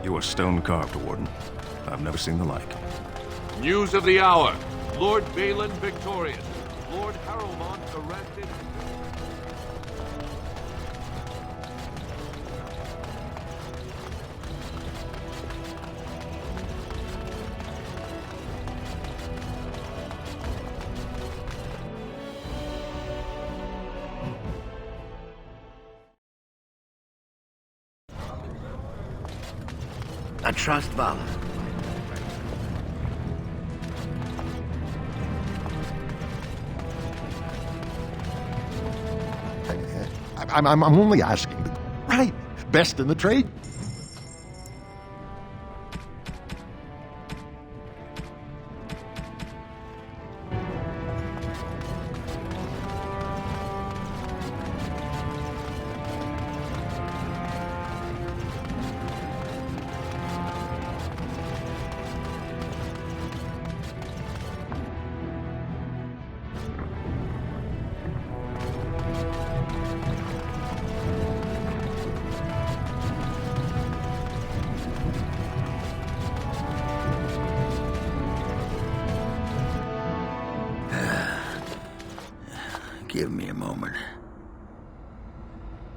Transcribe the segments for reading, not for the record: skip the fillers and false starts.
You are stone-carved, Warden. I've never seen the like. News of the hour. Lord Balin victorious. Lord Harrowmont arrested. I trust Vala. I'm only asking. Right. Best in the trade. Give me a moment.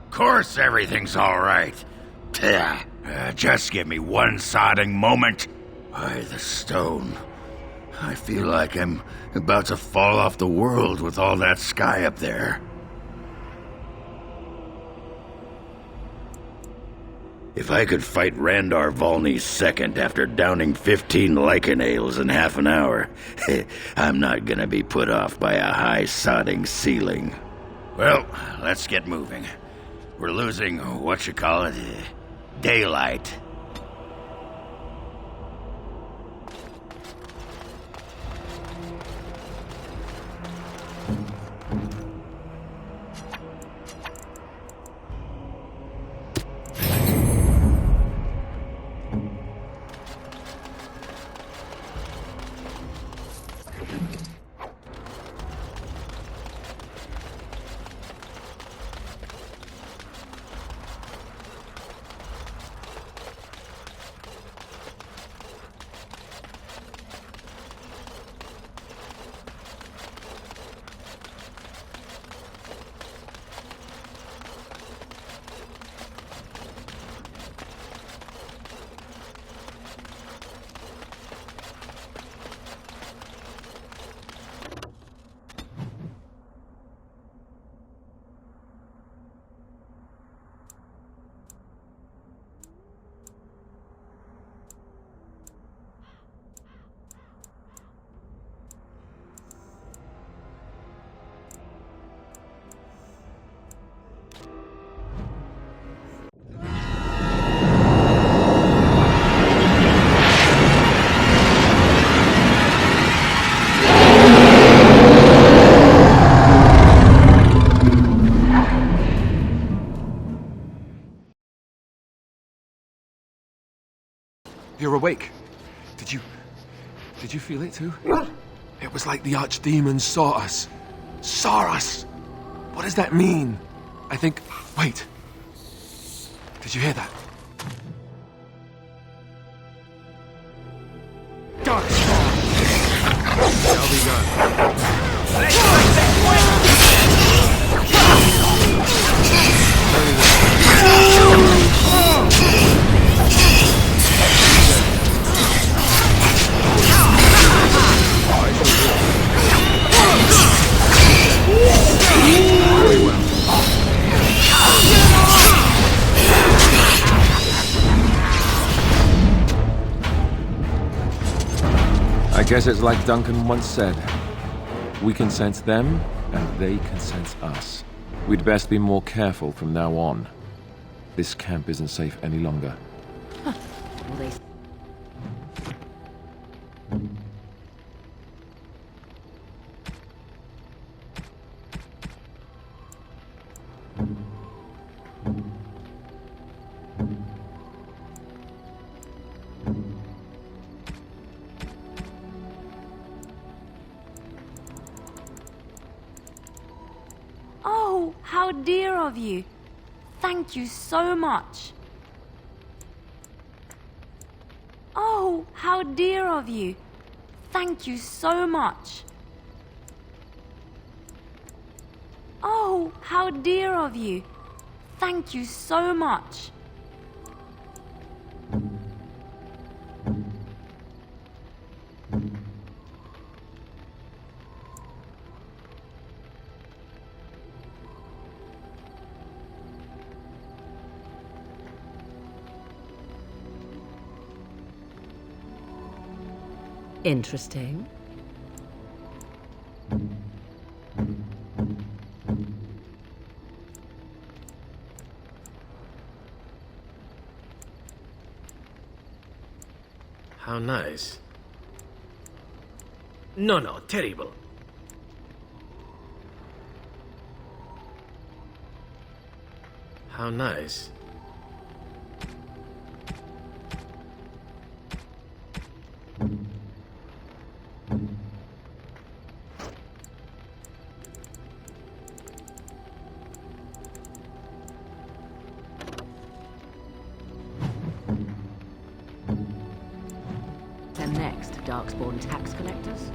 Of course everything's all right. Just give me one sodding moment. By the stone. I feel like I'm about to fall off the world with all that sky up there. If I could fight Randar Volney second after downing 15 lichen ales in half an hour, I'm not gonna be put off by a high sodding ceiling. Well, let's get moving. We're losing, daylight. You're awake. Did you feel it too? It was like the archdemon saw us. Saw us! What does that mean? I think... Wait. Did you hear that? Darkspawn! Shall be done. I guess it's like Duncan once said. We can sense them, and they can sense us. We'd best be more careful from now on. This camp isn't safe any longer. Well, they... Oh, how dear of you. Thank you so much. how dear of you. Thank you so much. Oh, how dear of you. Thank you so much. Interesting. How nice. No, terrible. How nice. And next, Darkspawn tax collectors?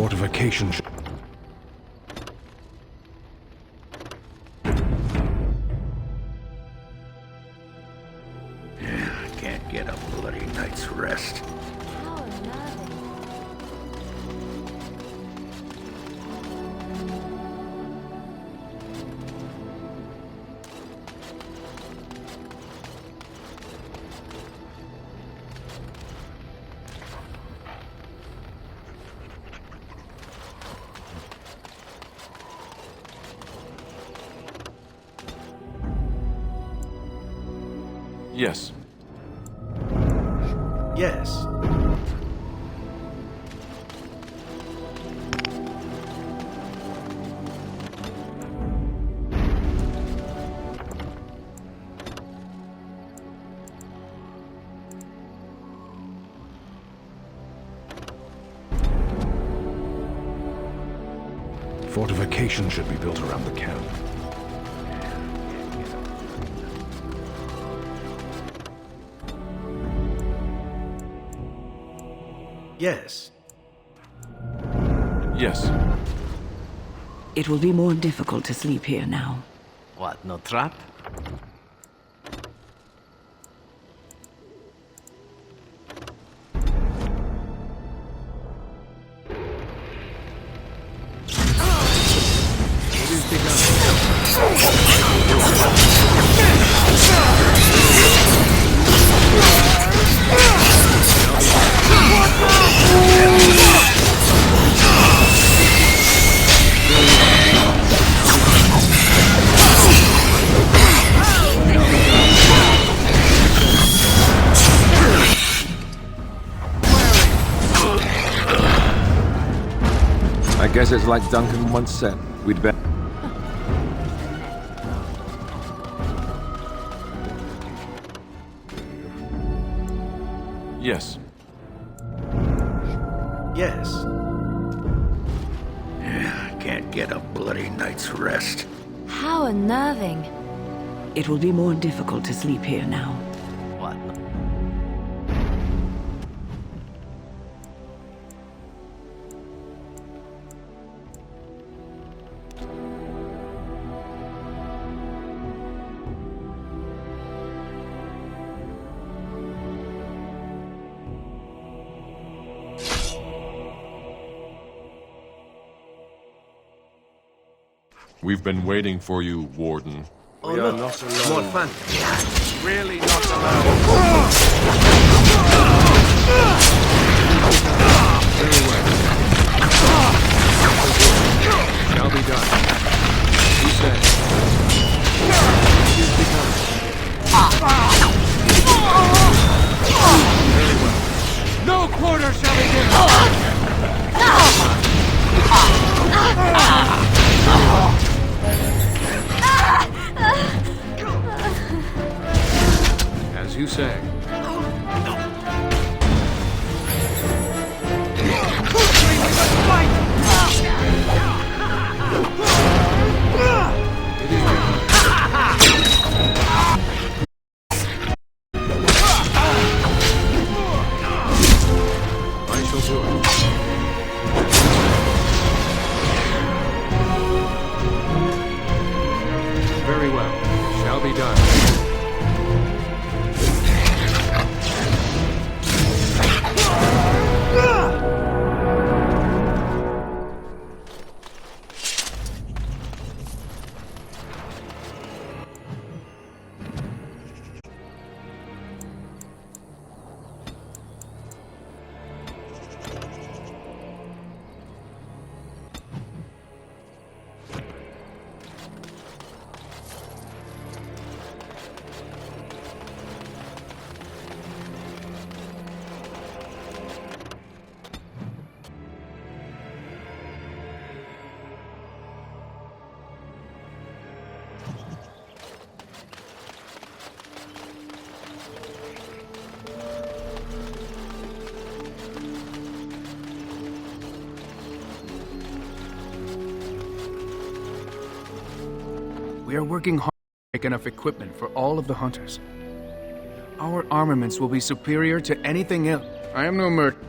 Fortification should... Can't get a bloody night's rest. How unnerving. Yes. Yes. Fortification should be built around the camp. Yes. Yes. It will be more difficult to sleep here now. What, no trap? I guess it's like Duncan once said. We'd better... Yes. Yes. Can't get a bloody night's rest. How unnerving. It will be more difficult to sleep here now. What? No. We've been waiting for you, Warden. Oh, no. Not more fun. Really not allowed. Shall be done. He said. Very well. No quarter shall be given. As you say. I shall do it. Very well. It shall be done. We are working hard to make enough equipment for all of the hunters. Our armaments will be superior to anything else. I am no merchant.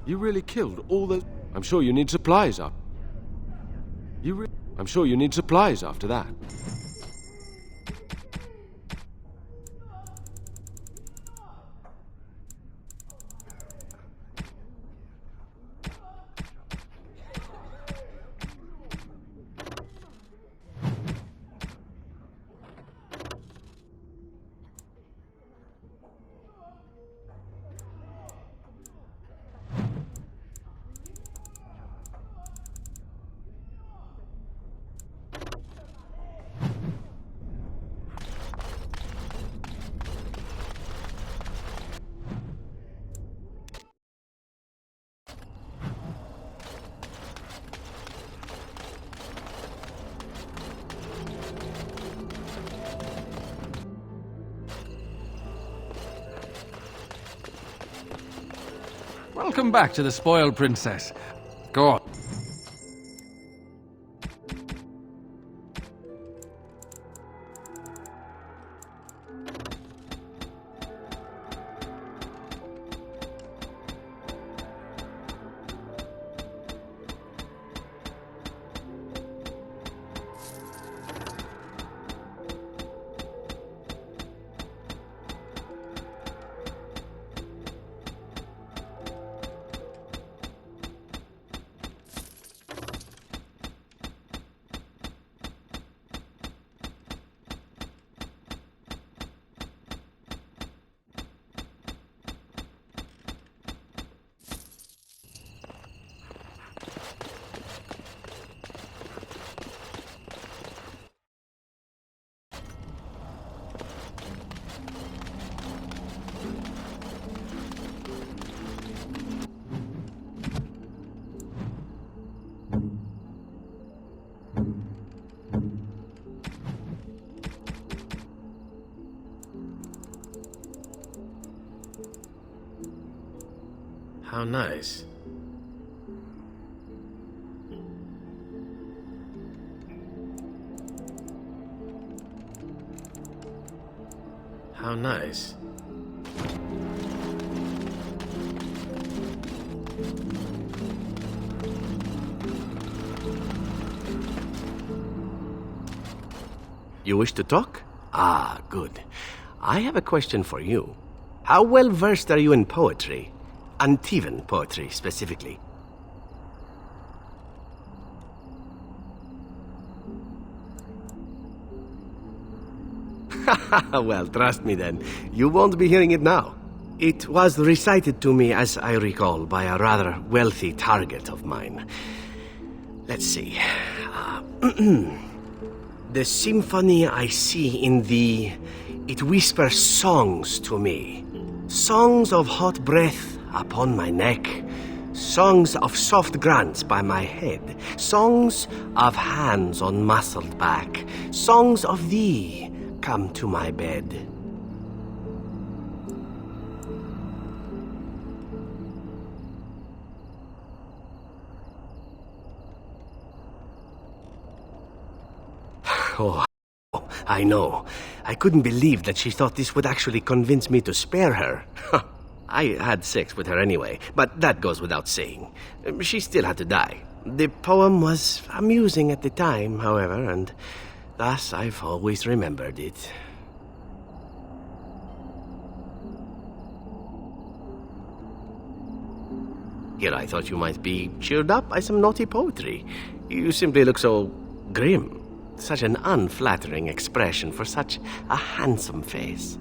You really killed all those... I'm sure you need supplies up. I'm sure you need supplies after that. Welcome back to the Spoiled Princess. Go on. How nice. How nice. You wish to talk? Ah, good. I have a question for you. How well versed are you in poetry? Antivan poetry, specifically. Well, trust me then. You won't be hearing it now. It was recited to me, as I recall, by a rather wealthy target of mine. Let's see. The symphony I see in thee, it whispers songs to me. Songs of hot breath upon my neck. Songs of soft grants by my head. Songs of hands on muscled back. Songs of thee come to my bed. Oh, I know. I couldn't believe that she thought this would actually convince me to spare her. I had sex with her anyway, but that goes without saying. She still had to die. The poem was amusing at the time, however, and thus I've always remembered it. Here I thought you might be cheered up by some naughty poetry. You simply look so grim. Such an unflattering expression for such a handsome face.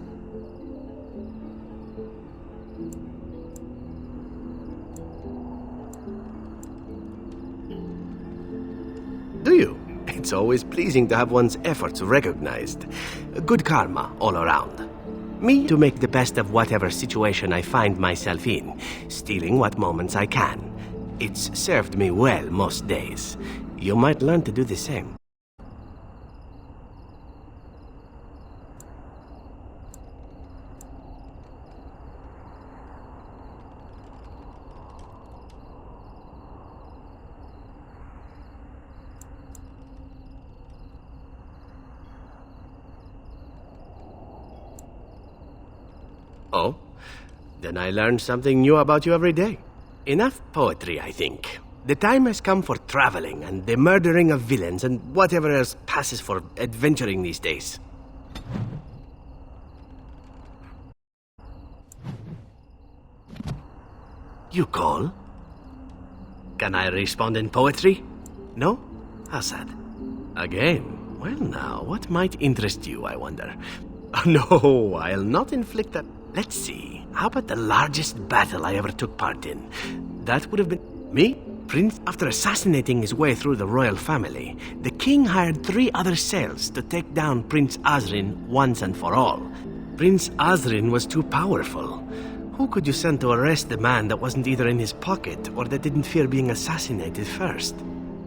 Do you? It's always pleasing to have one's efforts recognized. Good karma all around. Me to make the best of whatever situation I find myself in, stealing what moments I can. It's served me well most days. You might learn to do the same. Oh? Then I learn something new about you every day. Enough poetry, I think. The time has come for traveling and the murdering of villains and whatever else passes for adventuring these days. You call? Can I respond in poetry? No? How sad. Again? Well now, what might interest you, I wonder? No, I'll not inflict that. Let's see. How about the largest battle I ever took part in? That would have been... Me? Prince? After assassinating his way through the royal family, the king hired 3 other Sails to take down Prince Azrin once and for all. Prince Azrin was too powerful. Who could you send to arrest the man that wasn't either in his pocket or that didn't fear being assassinated first?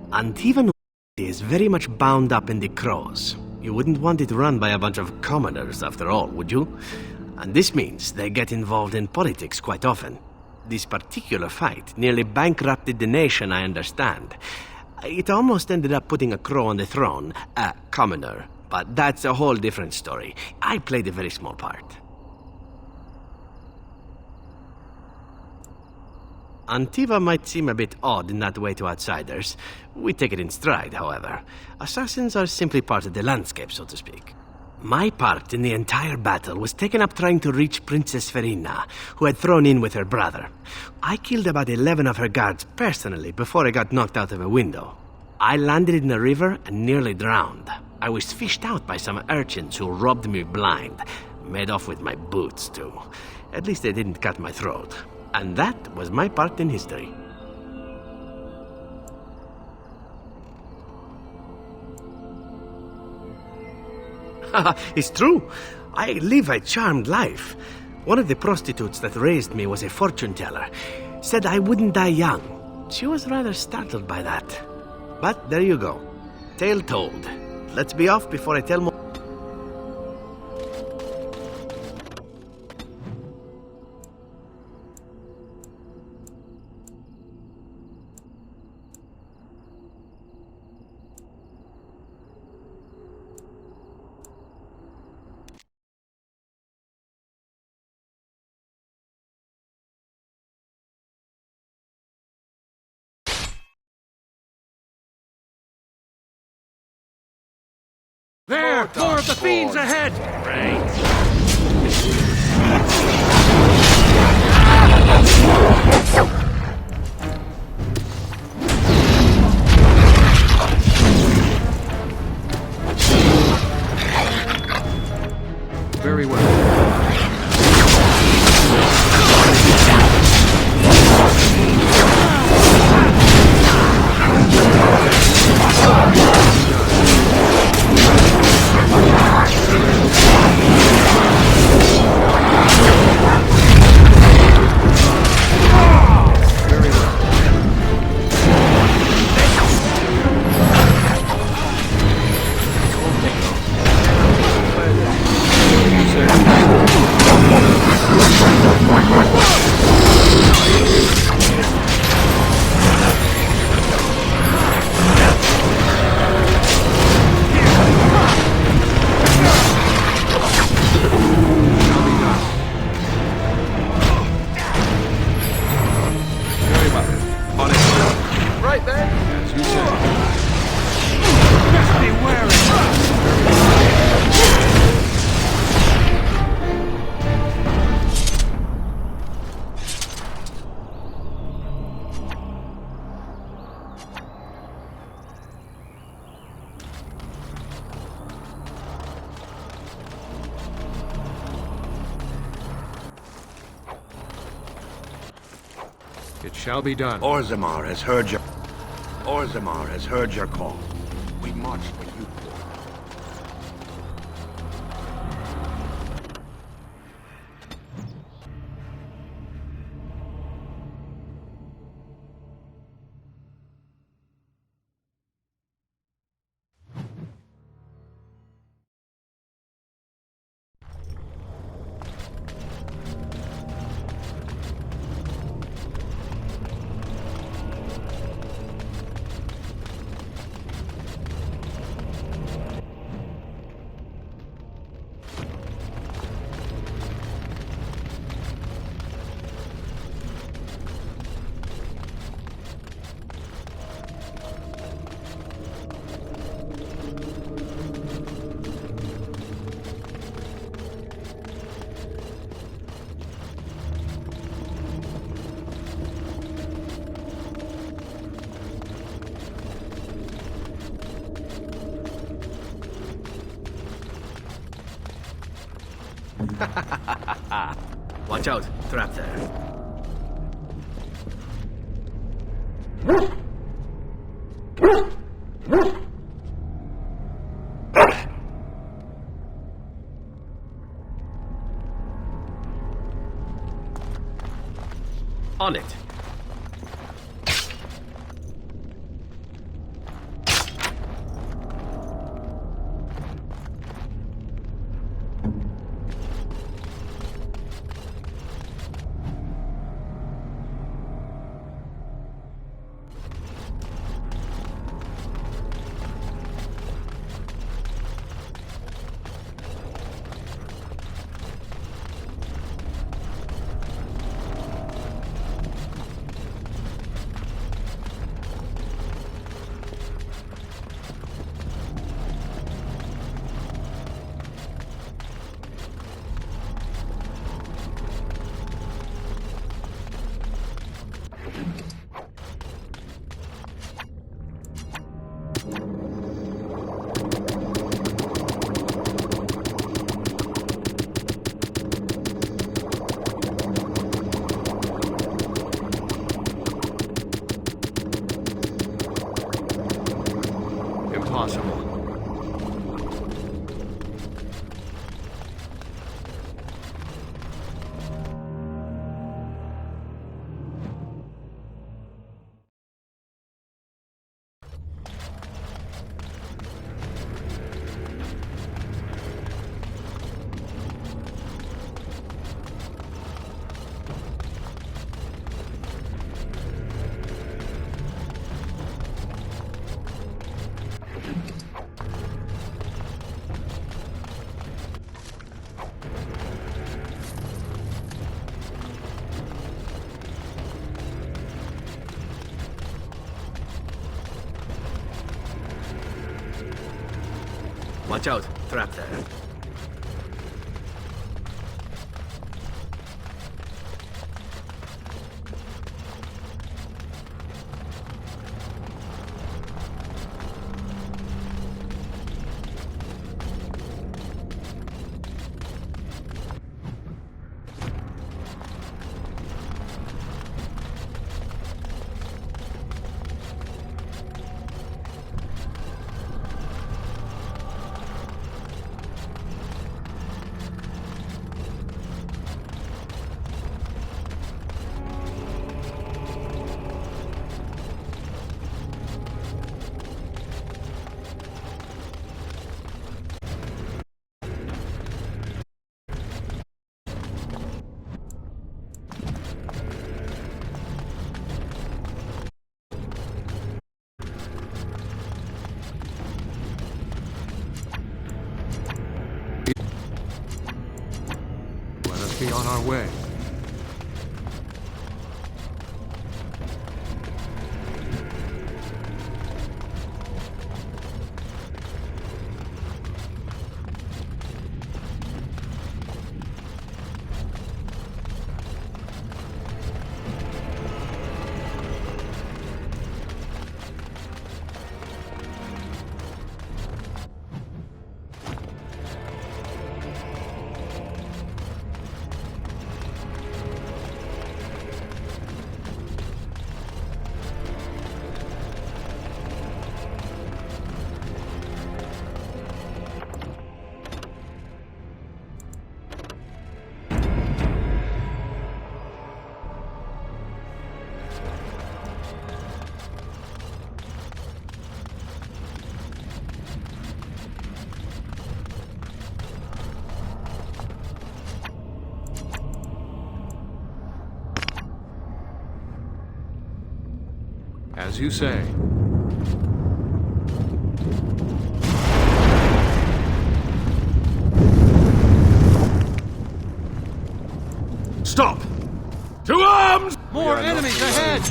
Antiva is very much bound up in the Crows. You wouldn't want it run by a bunch of commoners, after all, would you? And this means they get involved in politics quite often. This particular fight nearly bankrupted the nation, I understand. It almost ended up putting a Crow on the throne, a commoner. But that's a whole different story. I played a very small part. Antiva might seem a bit odd in that way to outsiders. We take it in stride, however. Assassins are simply part of the landscape, so to speak. My part in the entire battle was taken up trying to reach Princess Verina, who had thrown in with her brother. I killed about 11 of her guards personally before I got knocked out of a window. I landed in a river and nearly drowned. I was fished out by some urchins who robbed me blind. Made off with my boots, too. At least they didn't cut my throat. And that was my part in history. It's true. I live a charmed life. One of the prostitutes that raised me was a fortune teller. Said I wouldn't die young. She was rather startled by that. But there you go. Tale told. Let's be off before I tell more. There! More of the fiends ahead! Very well. It shall be done. Orzammar has heard your... Orzammar has heard your call. We march with you. Watch out, trap there. On it. Impossible. Watch out, trap there. Let us be on our way. As you say. Stop! To arms! More enemies ahead!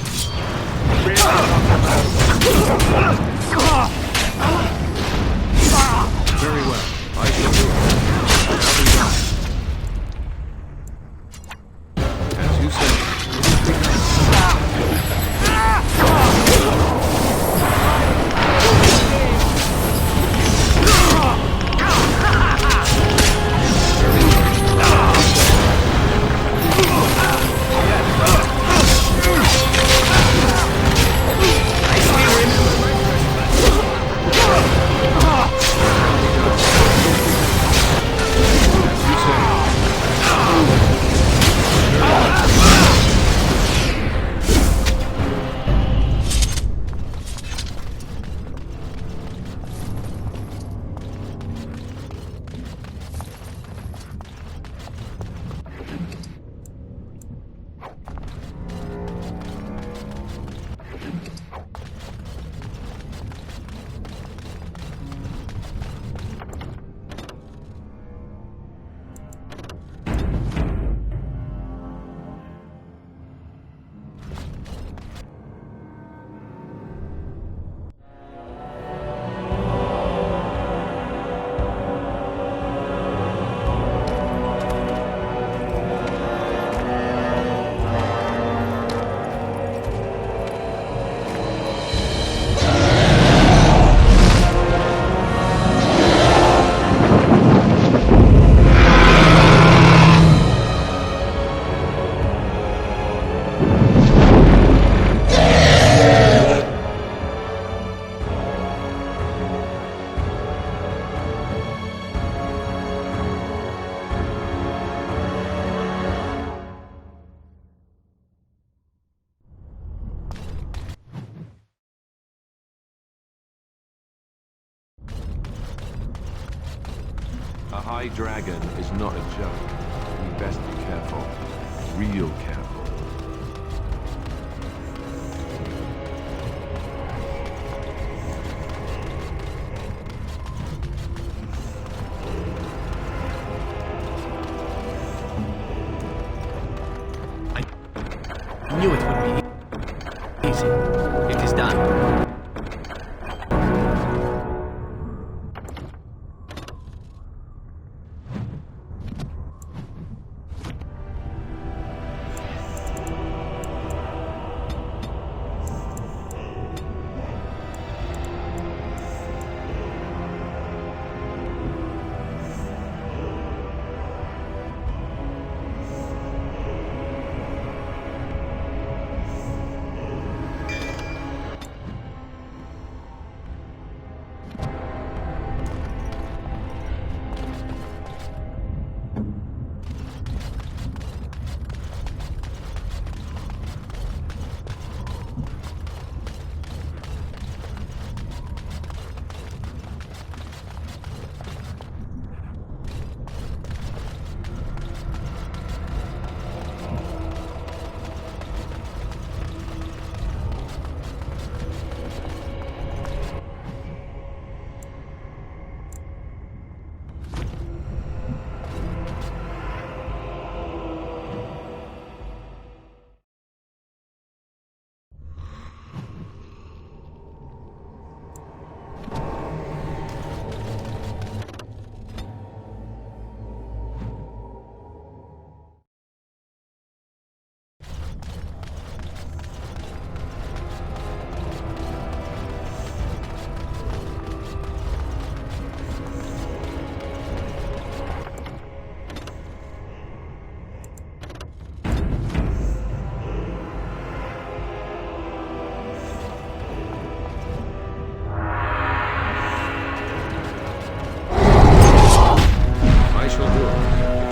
Very well. I shall do it. Shall be done. As you say. High Dragon is not a joke. We best be careful. Real careful. I knew it would be easy. It is done.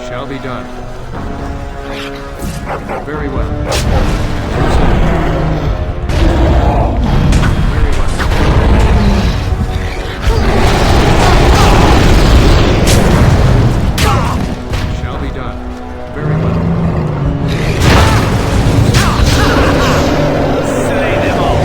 Shall be done. Very well. Very well. Shall be done. Very well. Slay them all.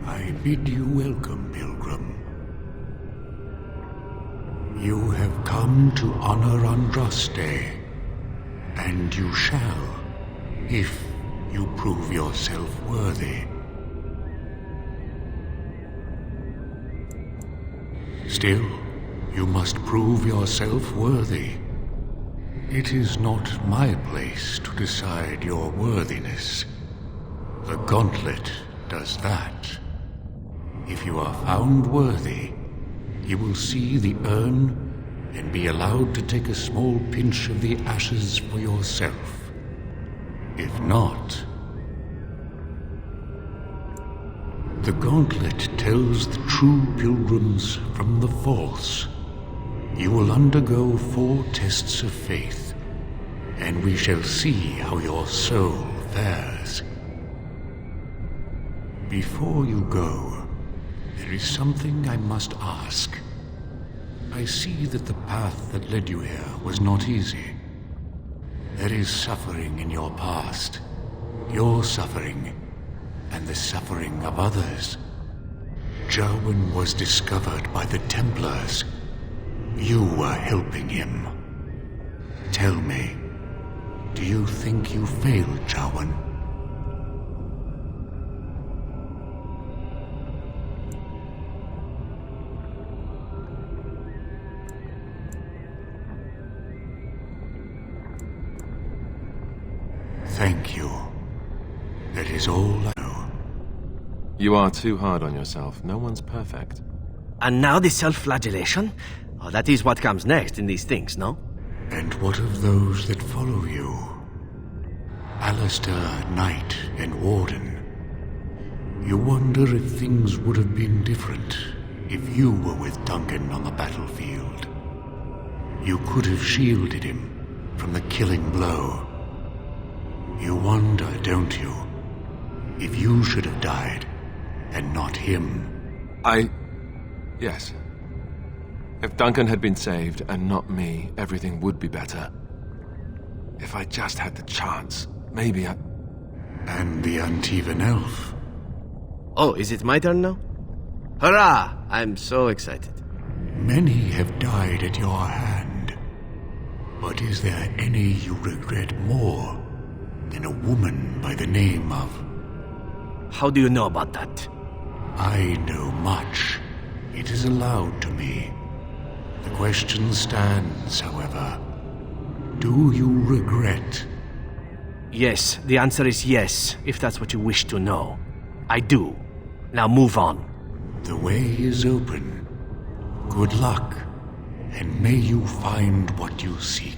I bid you welcome, Pilgrim. You have come to honor Andraste, and you shall, if you prove yourself worthy. Still, you must prove yourself worthy. It is not my place to decide your worthiness. The Gauntlet does that. If you are found worthy, you will see the urn and be allowed to take a small pinch of the ashes for yourself. If not, The gauntlet tells the true pilgrims from the false. You will undergo 4 tests of faith, and we shall see how your soul fares. Before you go, there is something I must ask. I see that the path that led you here was not easy. There is suffering in your past. Your suffering, and the suffering of others. Jarwin was discovered by the Templars. You were helping him. Tell me, do you think you failed Jarwin? Thank you. That is all I know. You are too hard on yourself. No one's perfect. And now the self-flagellation? Oh, that is what comes next in these things, no? And what of those that follow you? Alistair, Knight, and Warden. You wonder if things would have been different if you were with Duncan on the battlefield. You could have shielded him from the killing blow. You wonder, don't you, if you should have died and not him? Yes. If Duncan had been saved and not me, everything would be better. If I just had the chance, maybe I... And the Antivan elf. Oh, is it my turn now? Hurrah! I'm so excited. Many have died at your hand. But is there any you regret more than a woman by the name of... How do you know about that? I know much. It is allowed to me. The question stands, however. Do you regret? Yes, the answer is yes, if that's what you wish to know. I do. Now move on. The way is open. Good luck, and may you find what you seek.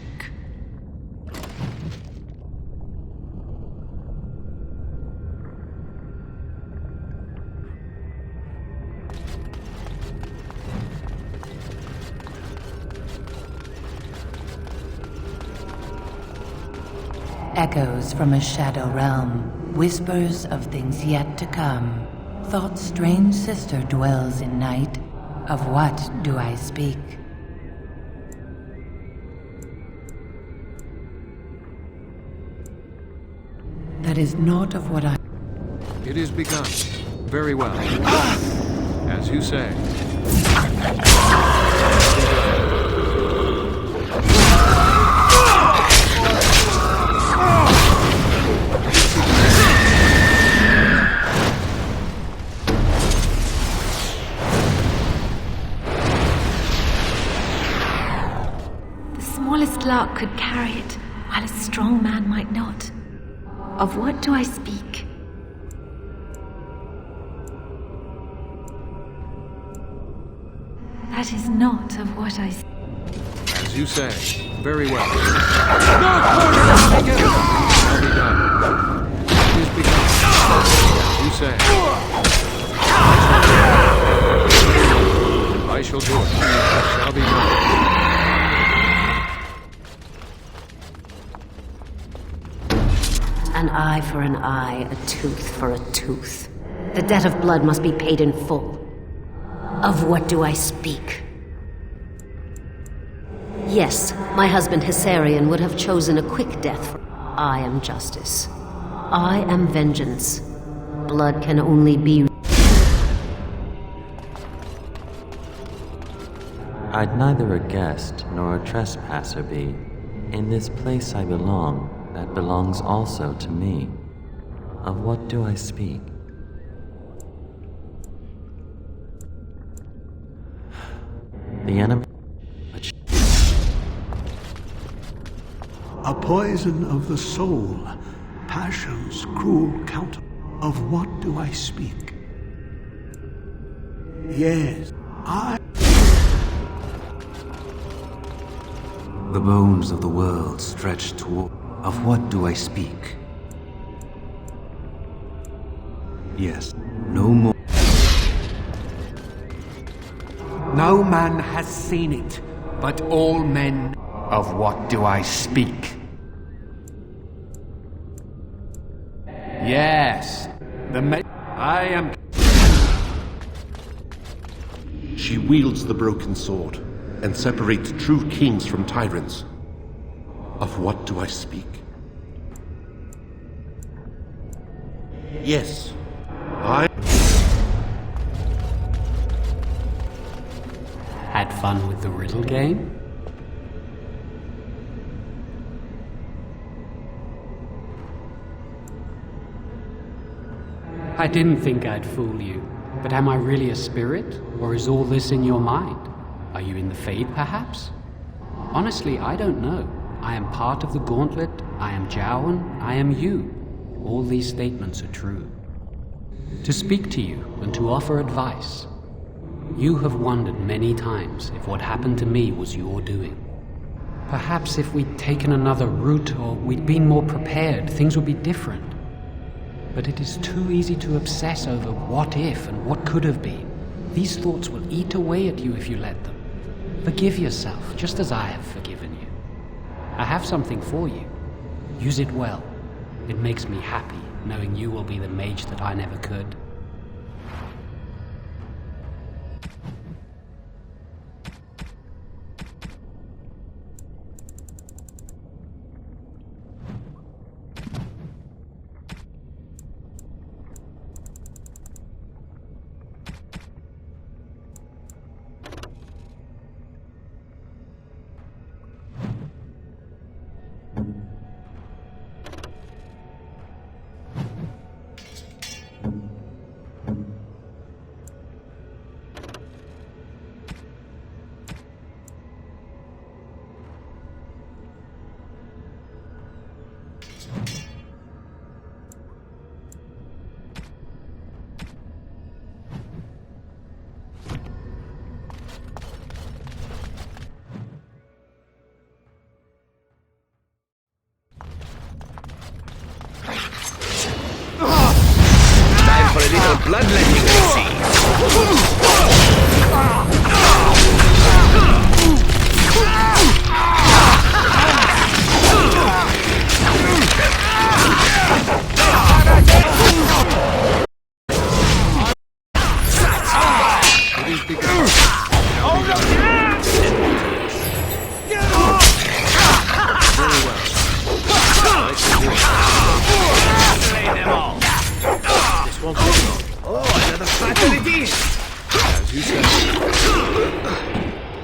Echoes from a shadow realm, whispers of things yet to come. Thought's strange sister dwells in night. Of what do I speak? That is not of what I... It is begun. Very well. As you say. Lark could carry it, while a strong man might not. Of what do I speak? That is not of what I... As you say. Very well. No! Shall be done. It is begun. As you say. I shall do it. It shall be done. An eye for an eye, a tooth for a tooth. The debt of blood must be paid in full. Of what do I speak? Yes, my husband Hessarian would have chosen a quick death. I am justice. I am vengeance. Blood can only be... I'd neither a guest nor a trespasser be. In this place I belong. That belongs also to me. Of what do I speak? The enemy... A poison of the soul, passion's cruel counter. Of what do I speak? Yes, I... The bones of the world stretch toward... Of what do I speak? Yes, no more... No man has seen it, but all men. Of what do I speak? Yes, I am. She wields the broken sword and separates true kings from tyrants. Of what do I speak? Yes, I... Had fun with the riddle game? I didn't think I'd fool you, but am I really a spirit, or is all this in your mind? Are you in the Fade, perhaps? Honestly, I don't know. I am part of the Gauntlet, I am Jowan, I am you. All these statements are true. To speak to you and to offer advice. You have wondered many times if what happened to me was your doing. Perhaps if we'd taken another route or we'd been more prepared, things would be different. But it is too easy to obsess over what if and what could have been. These thoughts will eat away at you if you let them. Forgive yourself, just as I have forgiven you. I have something for you. Use it well. It makes me happy, knowing you will be the mage that I never could. Time for a little bloodletting, I see.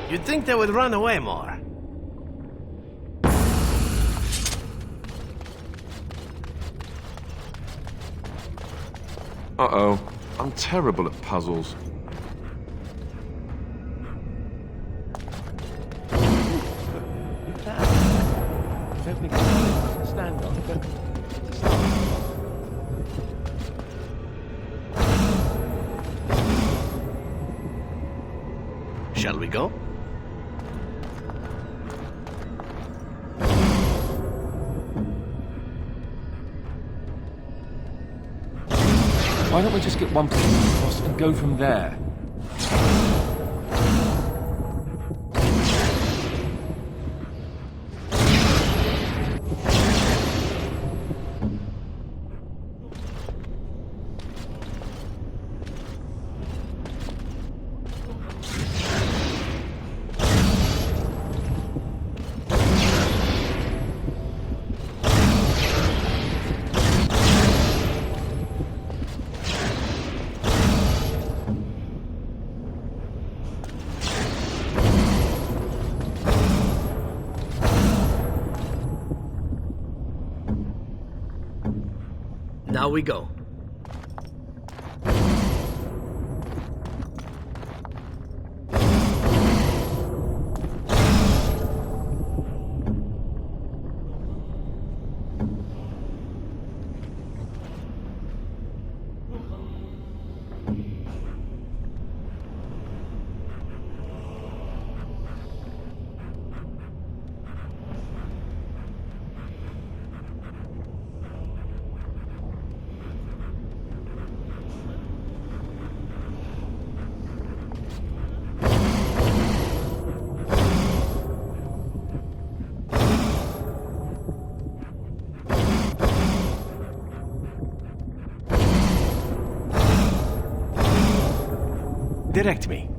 You'd think they would run away more. Uh-oh. I'm terrible at puzzles. Stand on. Shall we go? Why don't we just get one person across and go from there? Now we go. Direct me.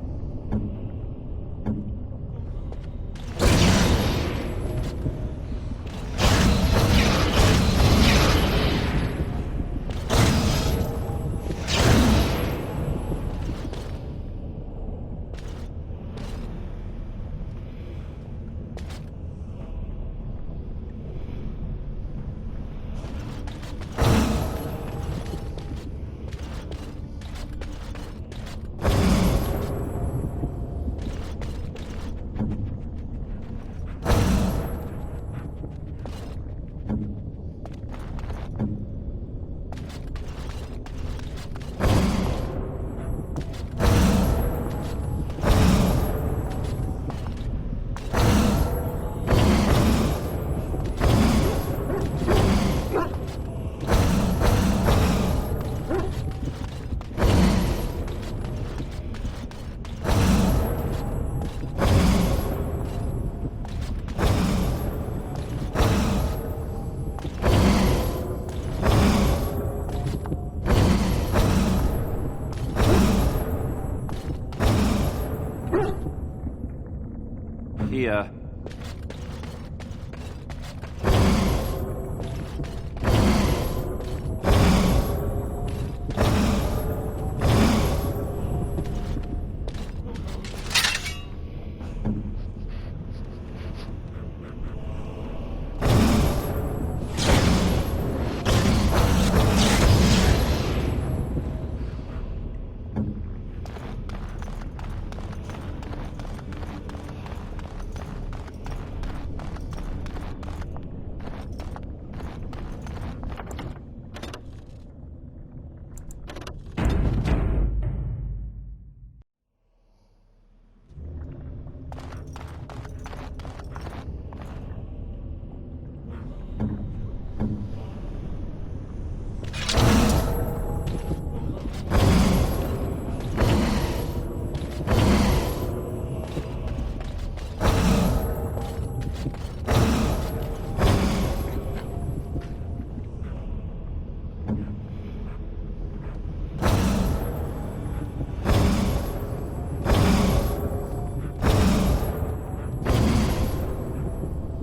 Here.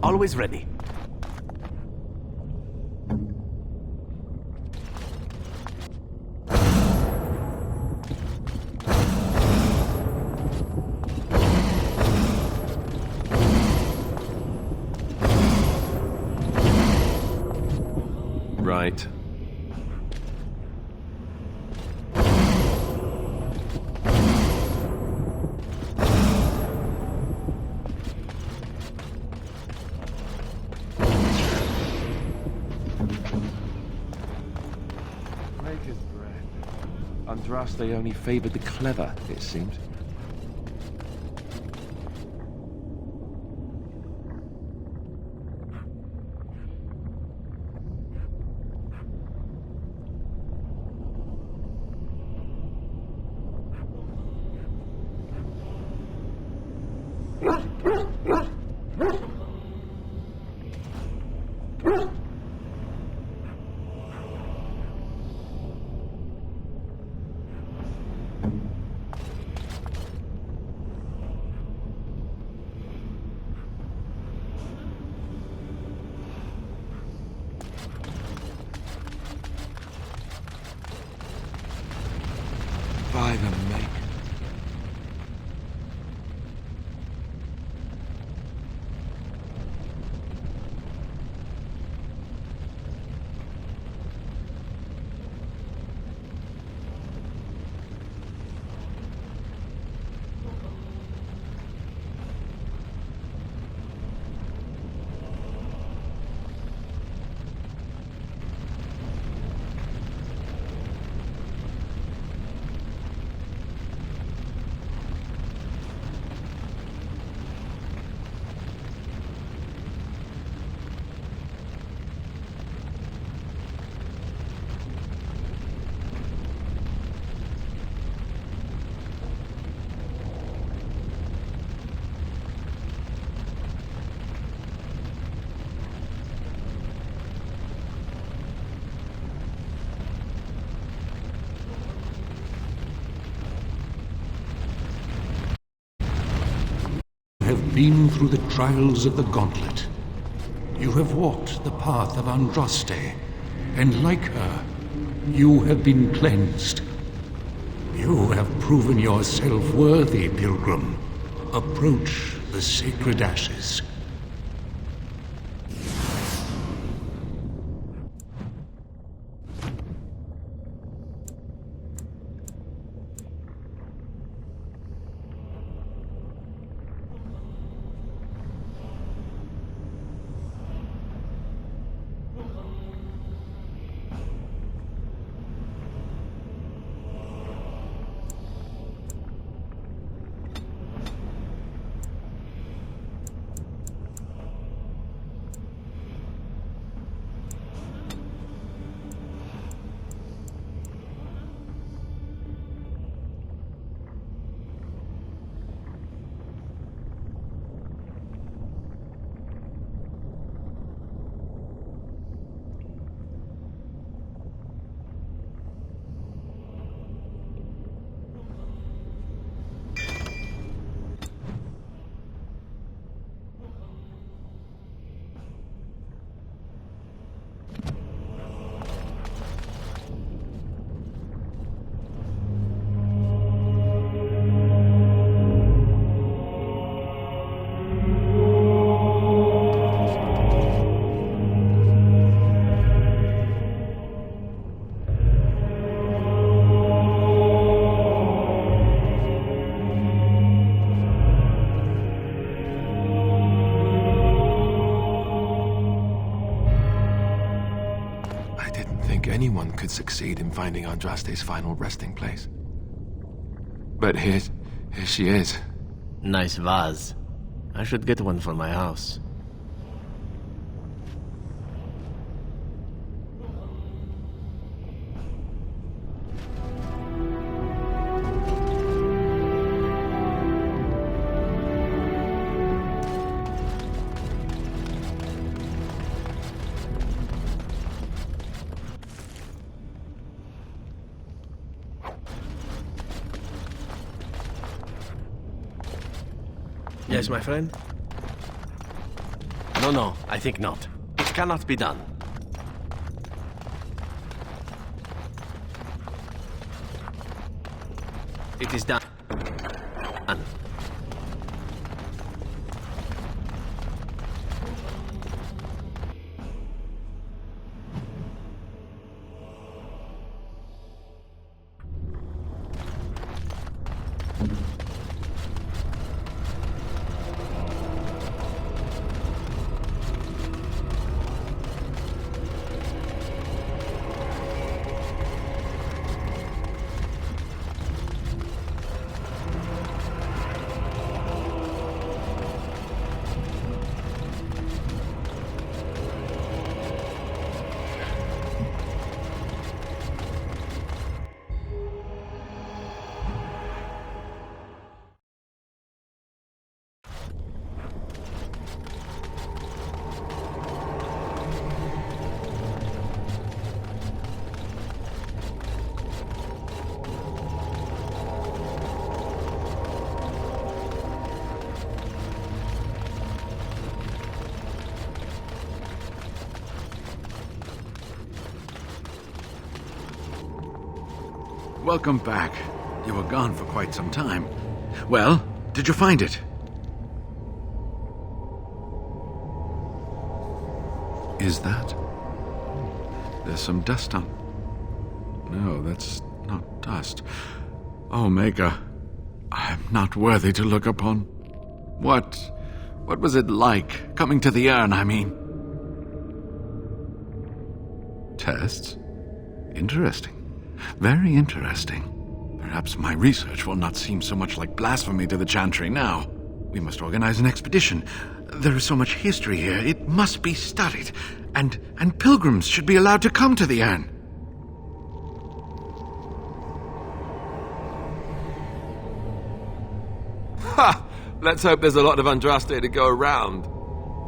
Always ready. Right. Maker's bread. Andraste only favored the clever, it seems. By the Maker. have been through the trials of the Gauntlet. You have walked the path of Andraste, and like her, you have been cleansed. You have proven yourself worthy, Pilgrim. Approach the sacred ashes. Anyone could succeed in finding Andraste's final resting place. But here she is. Nice vase. I should get one for my house. Yes, my friend? No, I think not. It cannot be done. It is done. Welcome back. You were gone for quite some time. Well, did you find it? Is that? There's some dust on... No, that's not dust. Omega, I am not worthy to look upon. What was it like, coming to the urn, I mean? Tests? Interesting. Very interesting. Perhaps my research will not seem so much like blasphemy to the Chantry now. We must organize an expedition. There is so much history here, it must be studied. And pilgrims should be allowed to come to the urn. Ha! Let's hope there's a lot of Andraste to go around.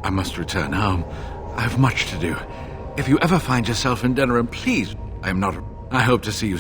I must return home. I have much to do. If you ever find yourself in Denerim, please, I hope to see you.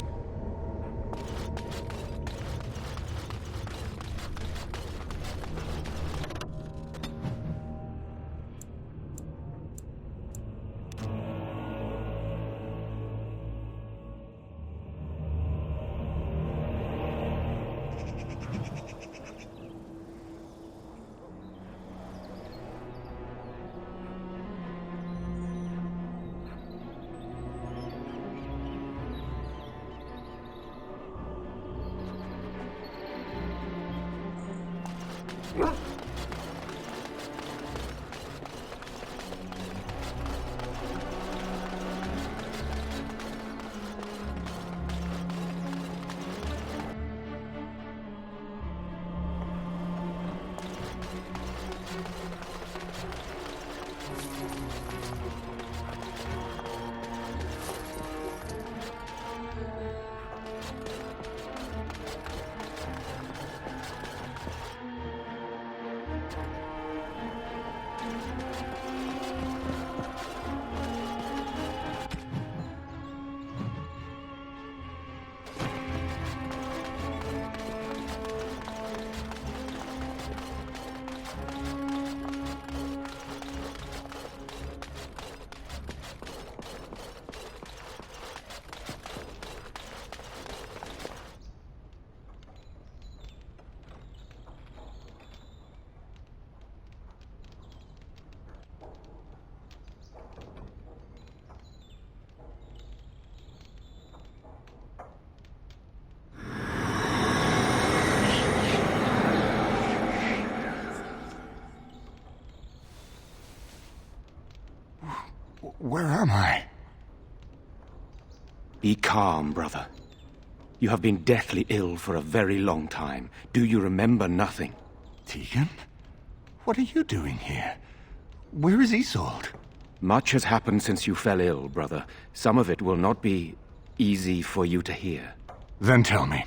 Where am I? Be calm, brother. You have been deathly ill for a very long time. Do you remember nothing? Tegan? What are you doing here? Where is Isolde? Much has happened since you fell ill, brother. Some of it will not be easy for you to hear. Then tell me.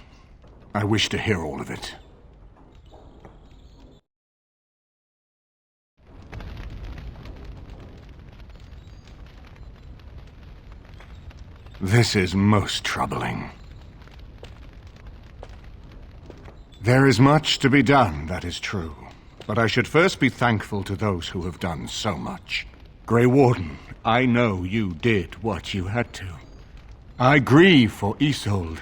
I wish to hear all of it. This is most troubling. There is much to be done, that is true. But I should first be thankful to those who have done so much. Grey Warden, I know you did what you had to. I grieve for Isolde,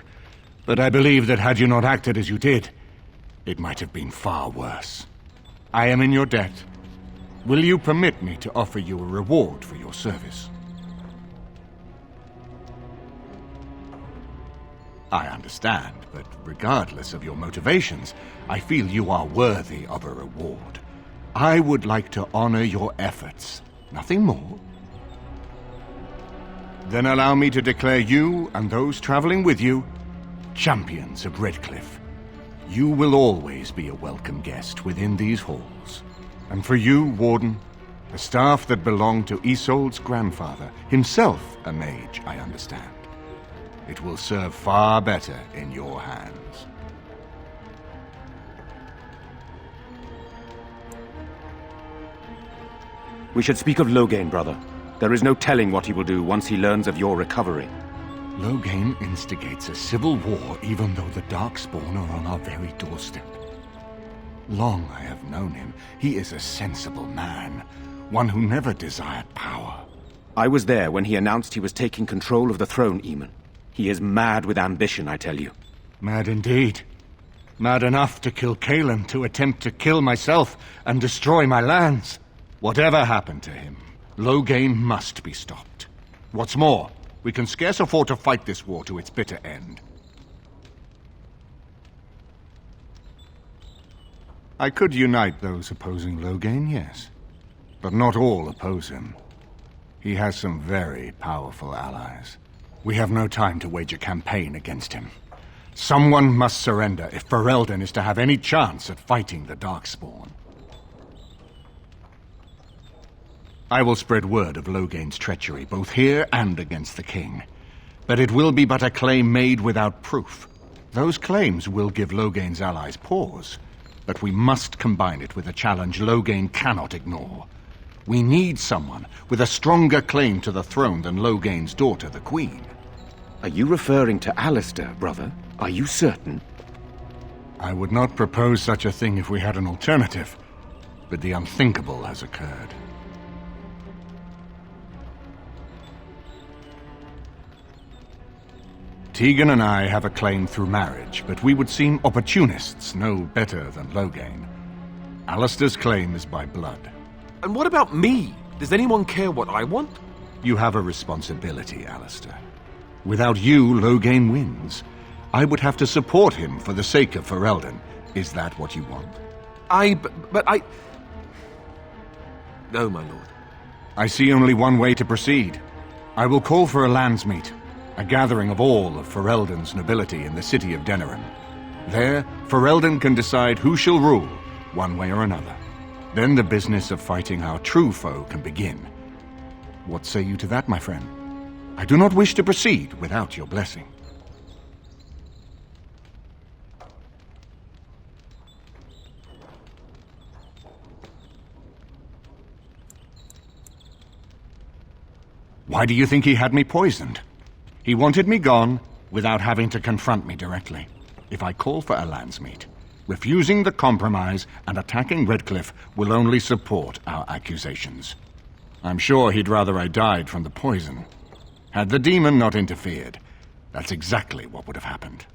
but I believe that had you not acted as you did, it might have been far worse. I am in your debt. Will you permit me to offer you a reward for your service? I understand, but regardless of your motivations, I feel you are worthy of a reward. I would like to honor your efforts. Nothing more. Then allow me to declare you and those traveling with you champions of Redcliffe. You will always be a welcome guest within these halls. And for you, Warden, the staff that belonged to Isolde's grandfather, himself a mage, I understand. It will serve far better in your hands. We should speak of Loghain, brother. There is no telling what he will do once he learns of your recovery. Loghain instigates a civil war even though the Darkspawn are on our very doorstep. Long I have known him. He is a sensible man, one who never desired power. I was there when he announced he was taking control of the throne, Eamon. He is mad with ambition, I tell you. Mad indeed. Mad enough to kill Cailan, to attempt to kill myself and destroy my lands. Whatever happened to him, Loghain must be stopped. What's more, we can scarce afford to fight this war to its bitter end. I could unite those opposing Loghain, yes. But not all oppose him. He has some very powerful allies. We have no time to wage a campaign against him. Someone must surrender if Ferelden is to have any chance at fighting the Darkspawn. I will spread word of Loghain's treachery, both here and against the king. But it will be but a claim made without proof. Those claims will give Loghain's allies pause, but we must combine it with a challenge Loghain cannot ignore. We need someone with a stronger claim to the throne than Loghain's daughter, the Queen. Are you referring to Alistair, brother? Are you certain? I would not propose such a thing if we had an alternative, but the unthinkable has occurred. Tegan and I have a claim through marriage, but we would seem opportunists no better than Loghain. Alistair's claim is by blood. And what about me? Does anyone care what I want? You have a responsibility, Alistair. Without you, Loghain wins. I would have to support him for the sake of Ferelden. Is that what you want? But I... No, my lord. I see only one way to proceed. I will call for a landsmeet, a gathering of all of Ferelden's nobility in the city of Denerim. There, Ferelden can decide who shall rule, one way or another. Then the business of fighting our true foe can begin. What say you to that, my friend? I do not wish to proceed without your blessing. Why do you think he had me poisoned? He wanted me gone without having to confront me directly. If I call for a landsmeet, refusing the compromise and attacking Redcliffe will only support our accusations. I'm sure he'd rather I died from the poison. Had the demon not interfered, that's exactly what would have happened.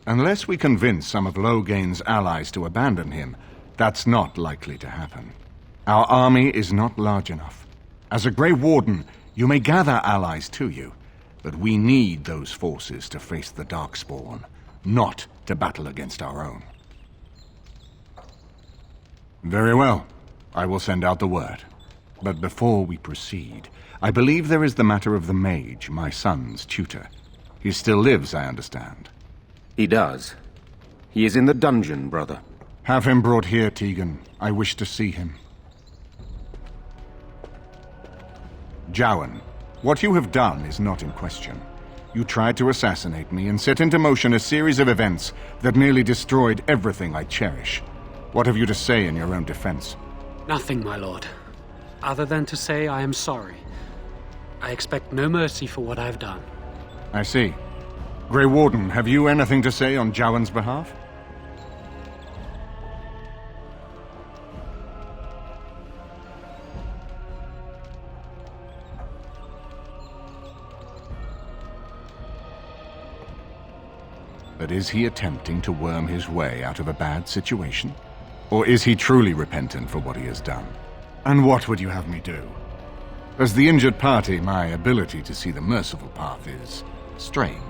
Unless we convince some of Logain's allies to abandon him, that's not likely to happen. Our army is not large enough. As a Grey Warden, you may gather allies to you, but we need those forces to face the Darkspawn, not to battle against our own. Very well. I will send out the word. But before we proceed, I believe there is the matter of the mage, my son's tutor. He still lives, I understand. He does. He is in the dungeon, brother. Have him brought here, Tegan. I wish to see him. Jowan, what you have done is not in question. You tried to assassinate me and set into motion a series of events that nearly destroyed everything I cherish. What have you to say in your own defense? Nothing, my lord. Other than to say I am sorry. I expect no mercy for what I've done. I see. Grey Warden, have you anything to say on Jowan's behalf? But is he attempting to worm his way out of a bad situation? Or is he truly repentant for what he has done? And what would you have me do? As the injured party, my ability to see the merciful path is strained.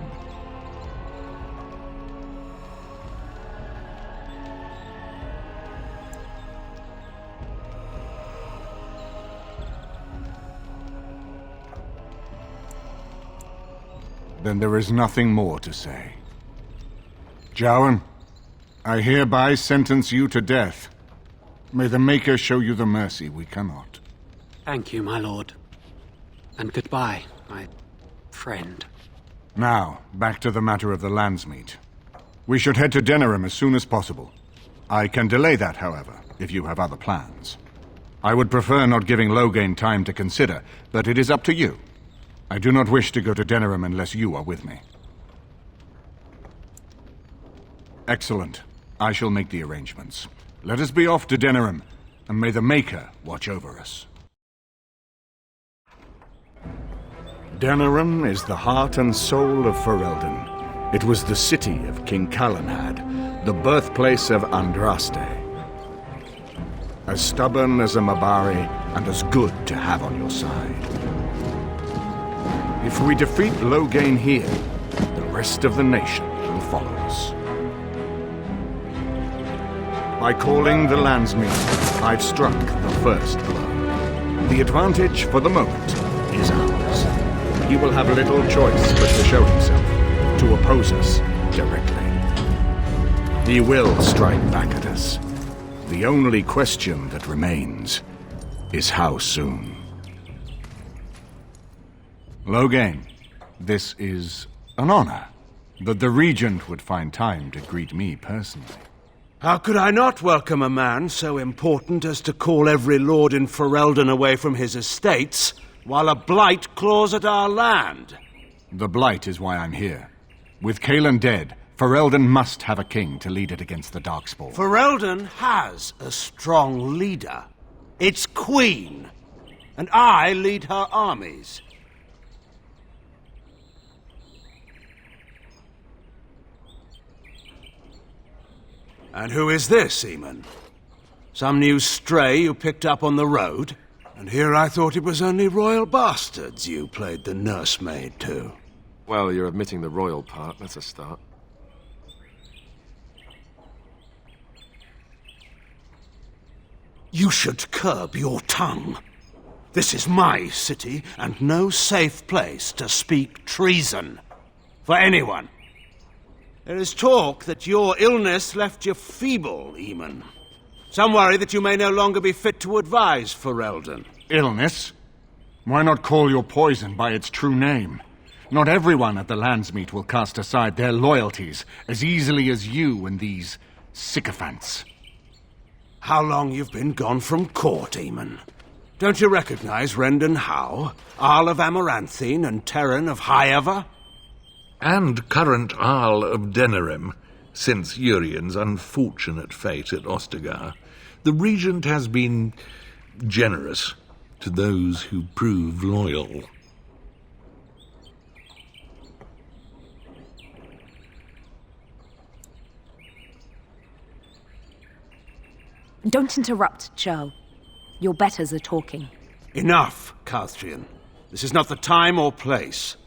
Then there is nothing more to say. Jowan, I hereby sentence you to death. May the Maker show you the mercy we cannot. Thank you, my lord. And goodbye, my friend. Now, back to the matter of the landsmeet. We should head to Denerim as soon as possible. I can delay that, however, if you have other plans. I would prefer not giving Logain time to consider, but it is up to you. I do not wish to go to Denerim unless you are with me. Excellent. I shall make the arrangements. Let us be off to Denerim, and may the Maker watch over us. Denerim is the heart and soul of Ferelden. It was the city of King Calenhad, the birthplace of Andraste. As stubborn as a Mabari, and as good to have on your side. If we defeat Logain here, the rest of the nation will follow us. By calling the landsmeet, I've struck the first blow. The advantage, for the moment, is ours. He will have little choice but to show himself, to oppose us directly. He will strike back at us. The only question that remains is how soon. Logain, this is an honor, that the Regent would find time to greet me personally. How could I not welcome a man so important as to call every lord in Ferelden away from his estates, while a blight claws at our land? The blight is why I'm here. With Cailan dead, Ferelden must have a king to lead it against the Darkspawn. Ferelden has a strong leader. Its queen. And I lead her armies. And who is this, Eamon? Some new stray you picked up on the road? And here I thought it was only royal bastards you played the nursemaid to. Well, you're admitting the royal part. That's a start. You should curb your tongue. This is my city, and no safe place to speak treason. For anyone. There is talk that your illness left you feeble, Eamon. Some worry that you may no longer be fit to advise Ferelden. Illness? Why not call your poison by its true name? Not everyone at the Landsmeet will cast aside their loyalties as easily as you and these sycophants. How long you've been gone from court, Eamon? Don't you recognize Rendon Howe, Arl of Amaranthine, and Terran of Highever? And current Arl of Denerim, since Urien's unfortunate fate at Ostagar. The Regent has been generous to those who prove loyal. Don't interrupt, Joe. Your betters are talking. Enough, Calthrian. This is not the time or place.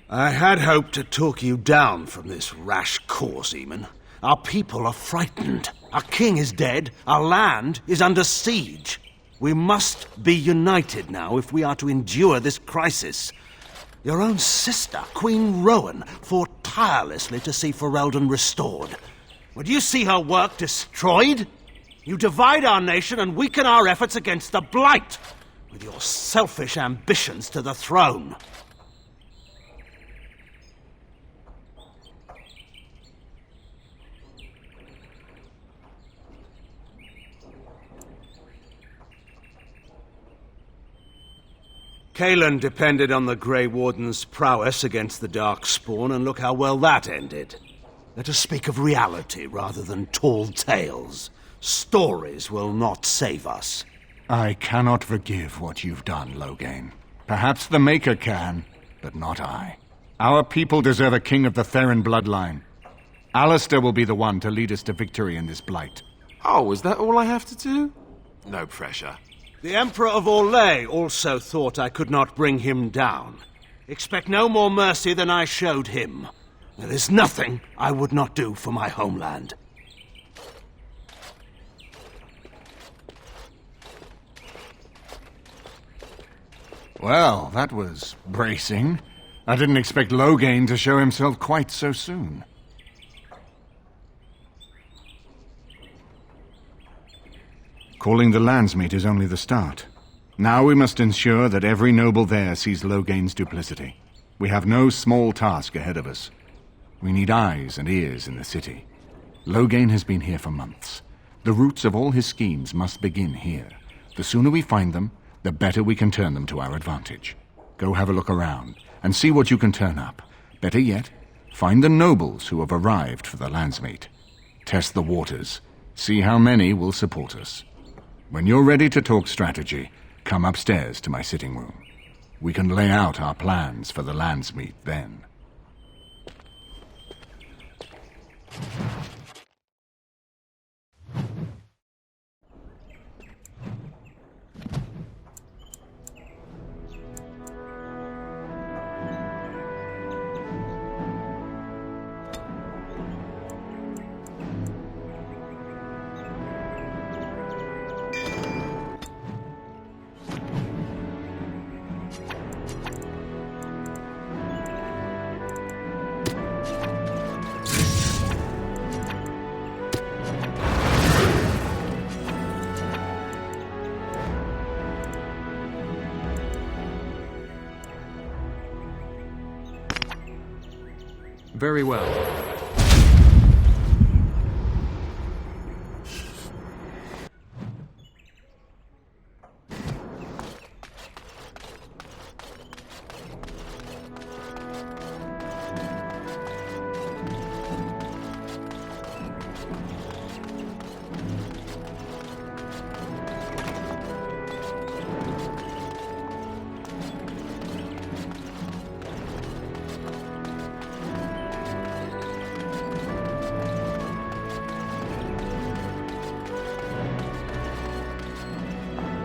I had hoped to talk you down from this rash course, Eamon. Our people are frightened. Our king is dead. Our land is under siege. We must be united now if we are to endure this crisis. Your own sister, Queen Rowan, fought tirelessly to see Ferelden restored. Would you see her work destroyed? You divide our nation and weaken our efforts against the Blight, with your selfish ambitions to the throne. Cailan depended on the Grey Warden's prowess against the Darkspawn, and look how well that ended. Let us speak of reality rather than tall tales. Stories will not save us. I cannot forgive what you've done, Loghain. Perhaps the Maker can, but not I. Our people deserve a king of the Theron bloodline. Alistair will be the one to lead us to victory in this Blight. Oh, is that all I have to do? No pressure. The Emperor of Orlais also thought I could not bring him down. Expect no more mercy than I showed him. There is nothing I would not do for my homeland. Well, that was bracing. I didn't expect Loghain to show himself quite so soon. Calling the Landsmeet is only the start. Now we must ensure that every noble there sees Loghain's duplicity. We have no small task ahead of us. We need eyes and ears in the city. Loghain has been here for months. The roots of all his schemes must begin here. The sooner we find them, the better we can turn them to our advantage. Go have a look around, and see what you can turn up. Better yet, find the nobles who have arrived for the Landsmeet. Test the waters. See how many will support us. When you're ready to talk strategy, come upstairs to my sitting room. We can lay out our plans for the Landsmeet then. Very well.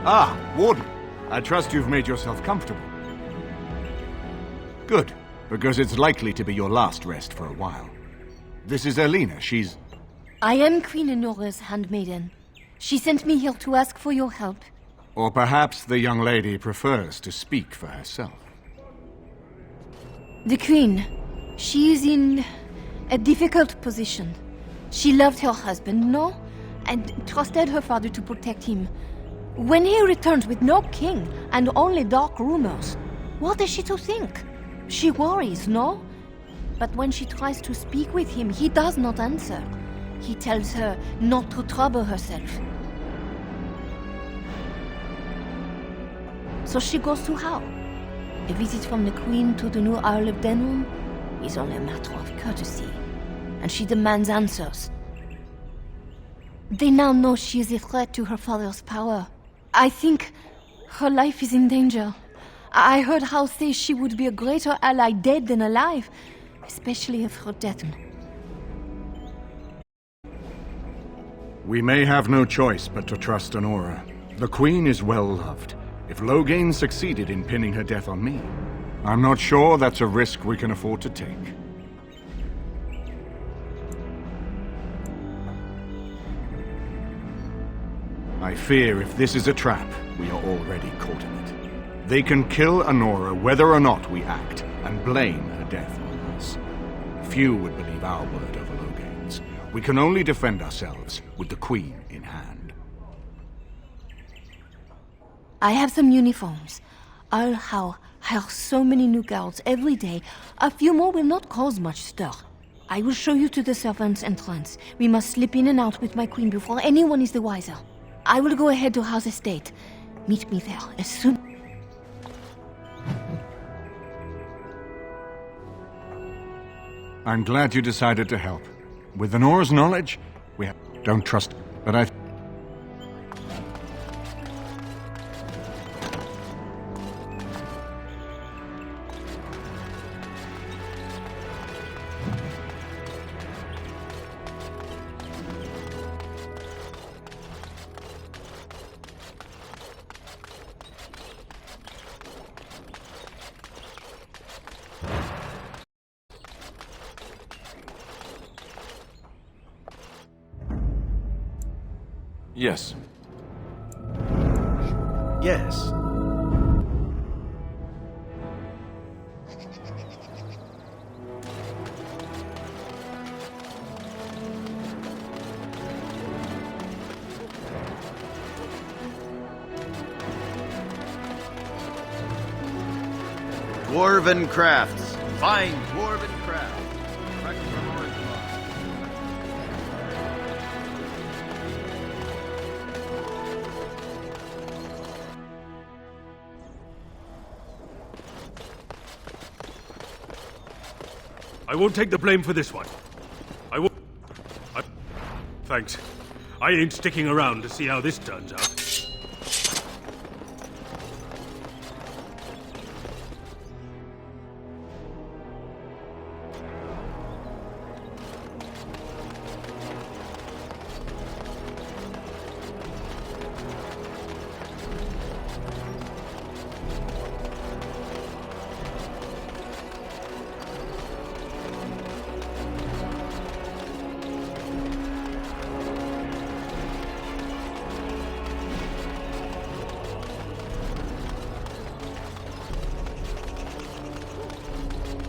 Ah, Warden. I trust you've made yourself comfortable. Good, because it's likely to be your last rest for a while. This is Erlina. She's... I am Queen Enora's handmaiden. She sent me here to ask for your help. Or perhaps the young lady prefers to speak for herself. The Queen, she is in a difficult position. She loved her husband, no? And trusted her father to protect him. When he returns with no king and only dark rumors, what is she to think? She worries, no? But when she tries to speak with him, he does not answer. He tells her not to trouble herself. So she goes to how? A visit from the Queen to the new Isle of Denwaln is only a matter of courtesy, and she demands answers. They now know she is a threat to her father's power. I think her life is in danger. I heard Howe say she would be a greater ally dead than alive, especially if her death. We may have no choice but to trust Honora. The Queen is well loved. If Loghain succeeded in pinning her death on me, I'm not sure that's a risk we can afford to take. I fear if this is a trap, we are already caught in it. They can kill Honora whether or not we act, and blame her death on us. Few would believe our word over Loghain's. We can only defend ourselves with the Queen in hand. I have some uniforms. I'll hire so many new guards every day. A few more will not cause much stir. I will show you to the servants' entrance. We must slip in and out with my queen before anyone is the wiser. I will go ahead to House Estate. Meet me there as soon. I'm glad you decided to help. With Honora's knowledge, we don't trust, but I... Yes. Yes. Dwarven crafts. Fine dwarven crafts. Direct from Orangelaw. I won't take the blame for this one. I won't... Thanks. I ain't sticking around to see how this turns out.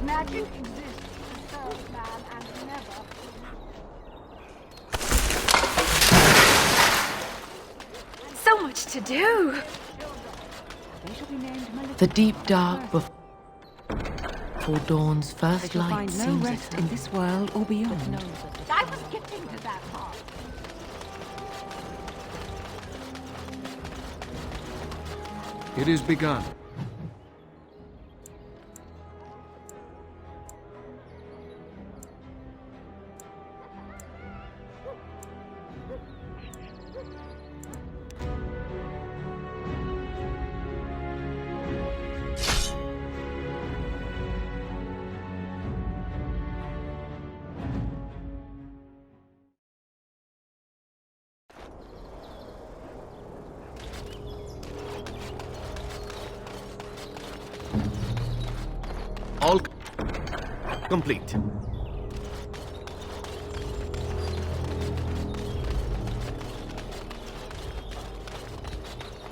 Magic exists to serve man and never. So much to do! The deep dark before dawn's first light find no seems rest eternal. in this world or beyond. I was getting to that part. It is begun. All complete.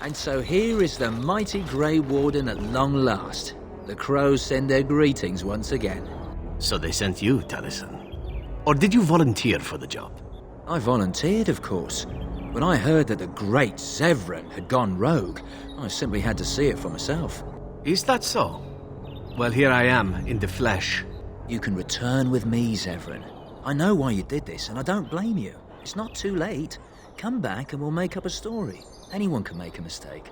And so here is the mighty Grey Warden at long last. The crows send their greetings once again. So they sent you, Taliesin. Or did you volunteer for the job? I volunteered, of course. When I heard that the great Zevran had gone rogue, I simply had to see it for myself. Is that so? Well, here I am, in the flesh. You can return with me, Zevran. I know why you did this, and I don't blame you. It's not too late. Come back and we'll make up a story. Anyone can make a mistake.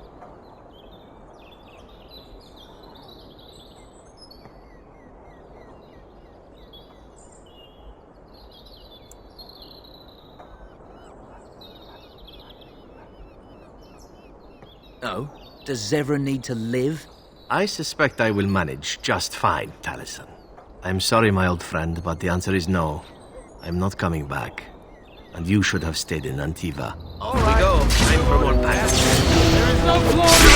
Oh? Does Zevran need to live? I suspect I will manage just fine, Taliesin. I'm sorry, my old friend, but the answer is no. I'm not coming back. And you should have stayed in Antiva. All right. We go. Time for more battles. There is no glory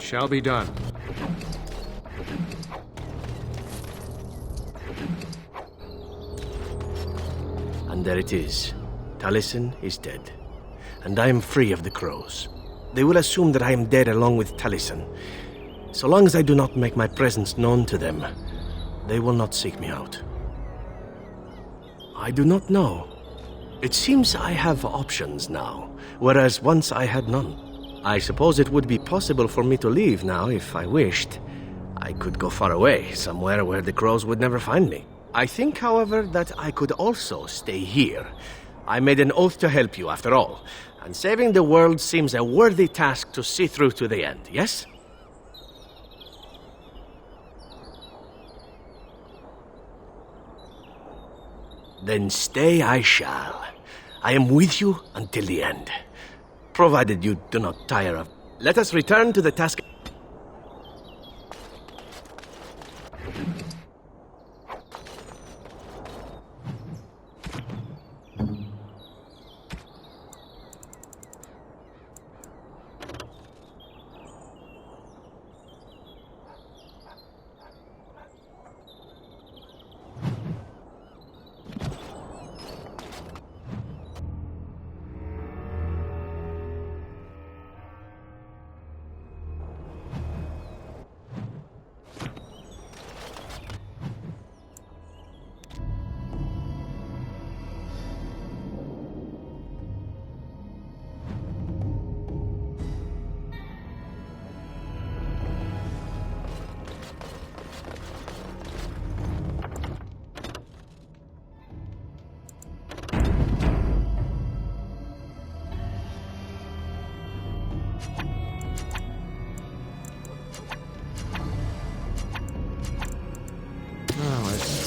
shall be done. And there it is. Taliesin is dead. And I am free of the crows. They will assume that I am dead along with Taliesin. So long as I do not make my presence known to them, they will not seek me out. I do not know. It seems I have options now, whereas once I had none. I suppose it would be possible for me to leave now if I wished. I could go far away, somewhere where the crows would never find me. I think, however, that I could also stay here. I made an oath to help you, after all, and saving the world seems a worthy task to see through to the end, yes? Then stay I shall. I am with you until the end. Provided you do not tire of... Let us return to the task...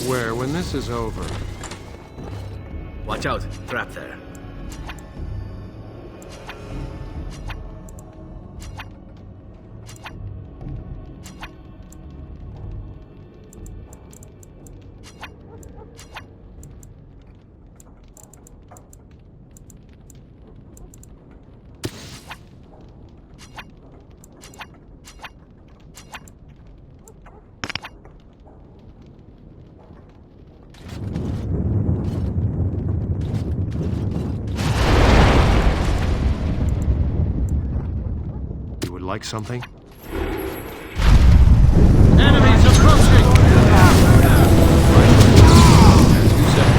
Where, when this is over... Watch out, trap there. like something? Enemies approaching! As you say.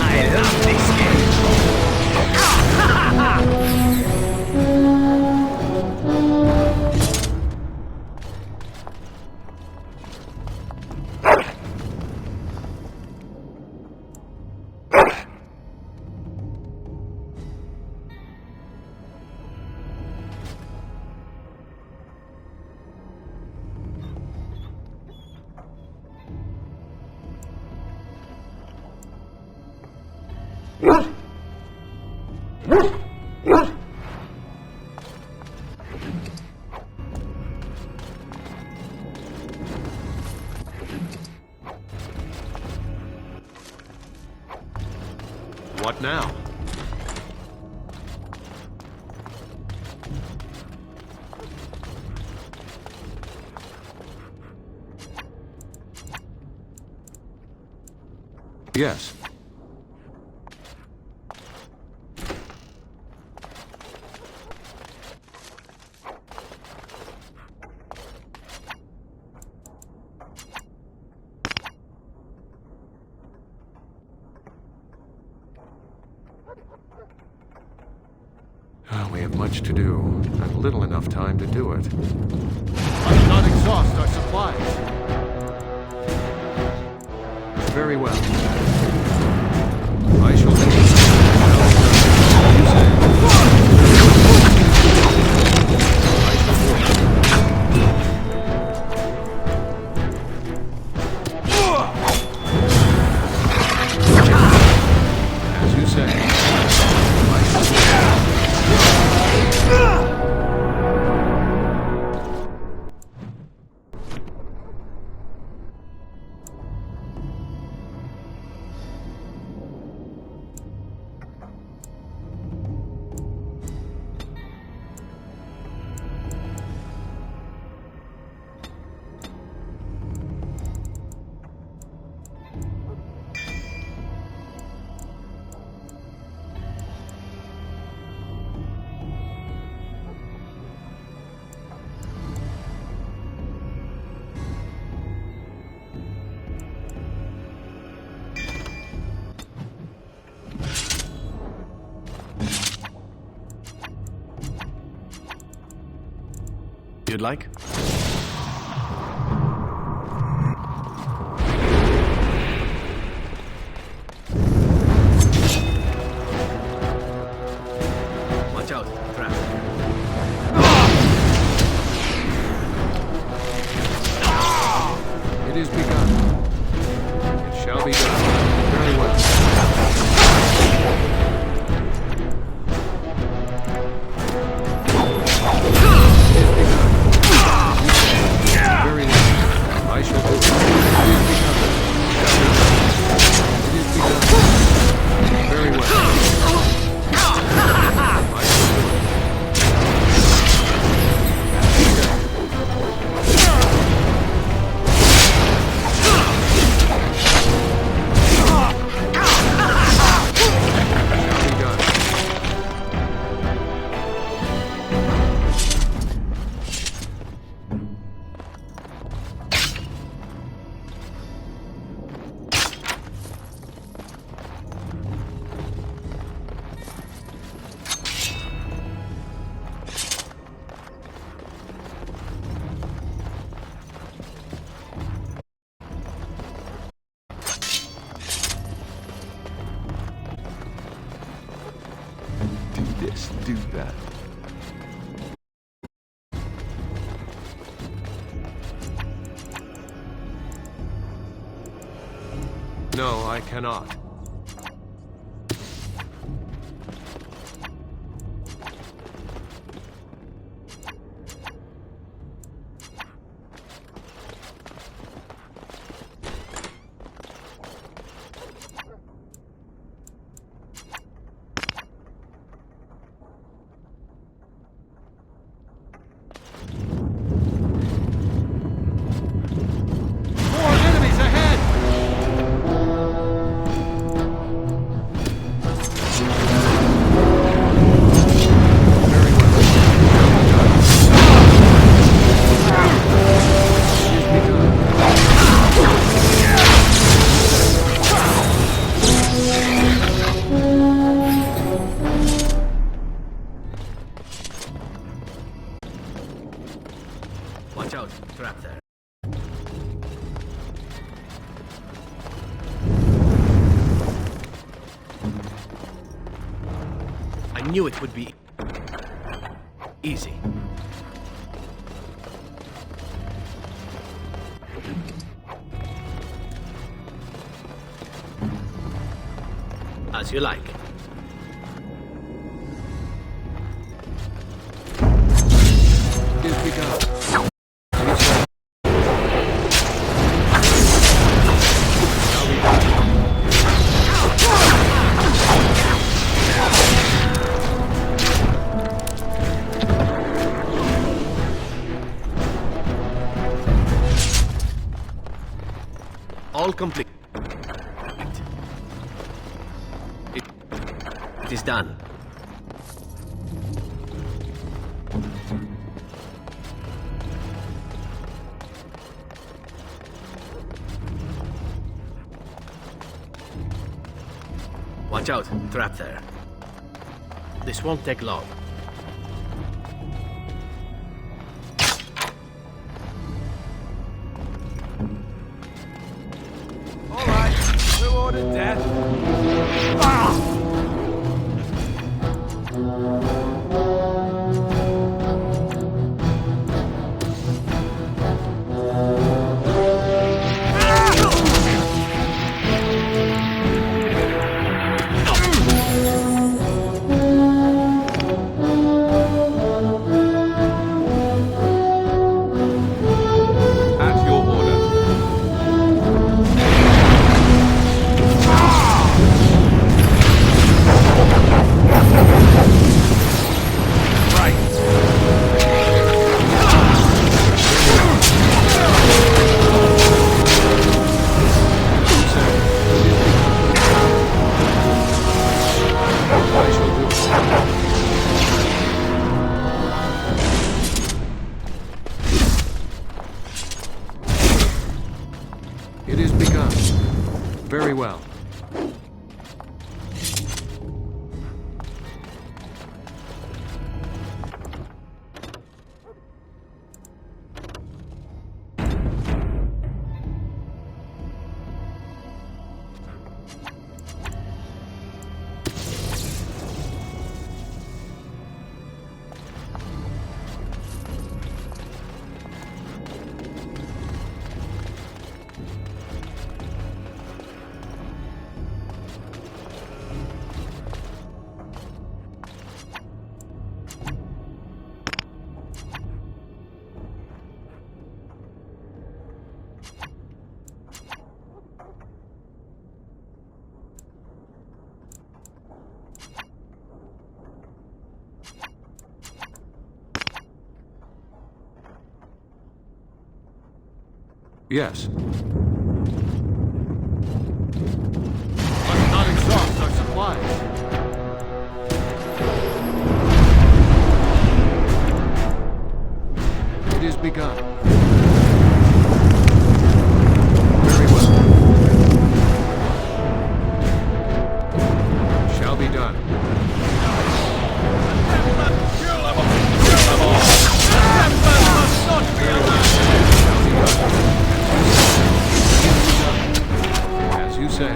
I love this game. What now? Yes. We have much to do, and little enough time to do it. Let's not exhaust our supplies. Very well. I shall do it. As you say. I shall do it. You'd like? Watch out, trap. It is begun. It shall be done. Very well. Very well. I shall do it. It is begun. It is begun. Very well. I shall do it. This, do that. No, I cannot. More enemies ahead! out, trap there. I knew it would be easy. As you like. Is begun. All complete. It is done. Watch out, trap there. This won't take long. All right, who ordered death? Ah! It is begun. Very well. Yes. Must not exhaust our supplies. It is begun. Very well. Shall be done. As you say.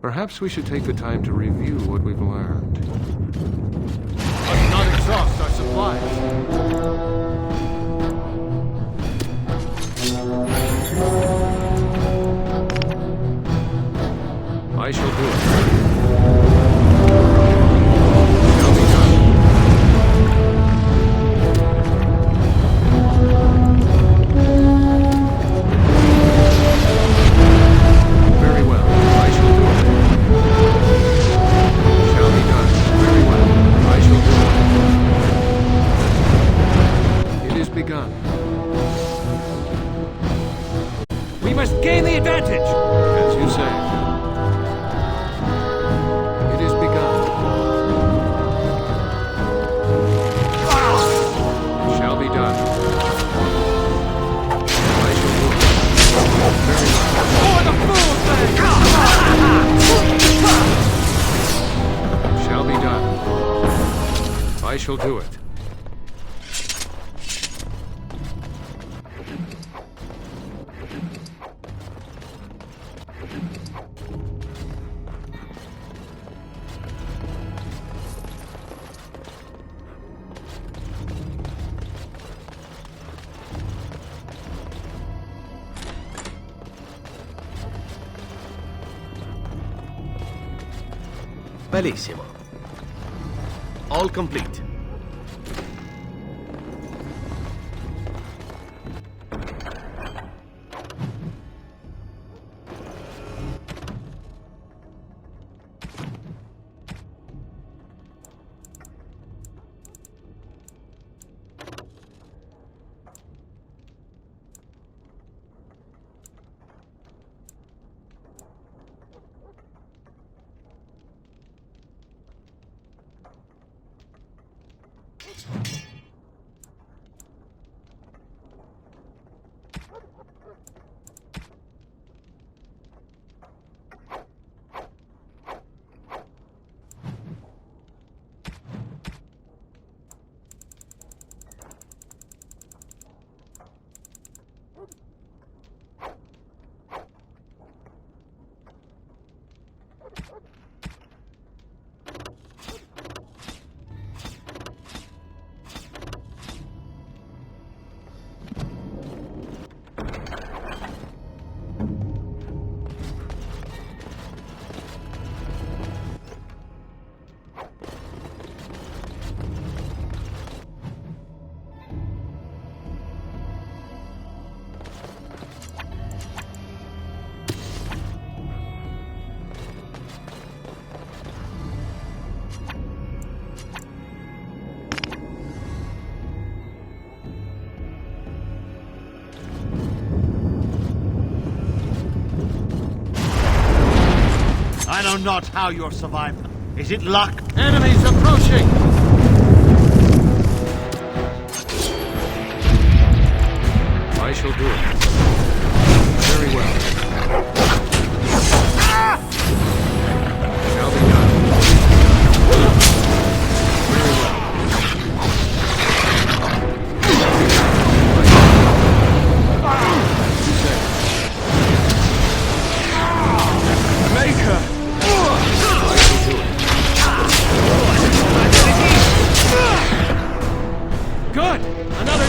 Perhaps we should take the time to review what we've learned. Let's not exhaust our supplies. I shall do it. Shall be done. Very well. I shall do it. Shall be done. Very well. I shall do it. It is begun. We must gain the advantage! As you say. It is begun. It shall be done. I shall do it. Very well. For the fool's sake! It shall be done. I shall do it. Bellissimo. All complete. I know not how you're surviving. Is it luck? Enemies approaching! I shall do it. Very well. Shall be done. Very well. You say. Maker! Good! Another...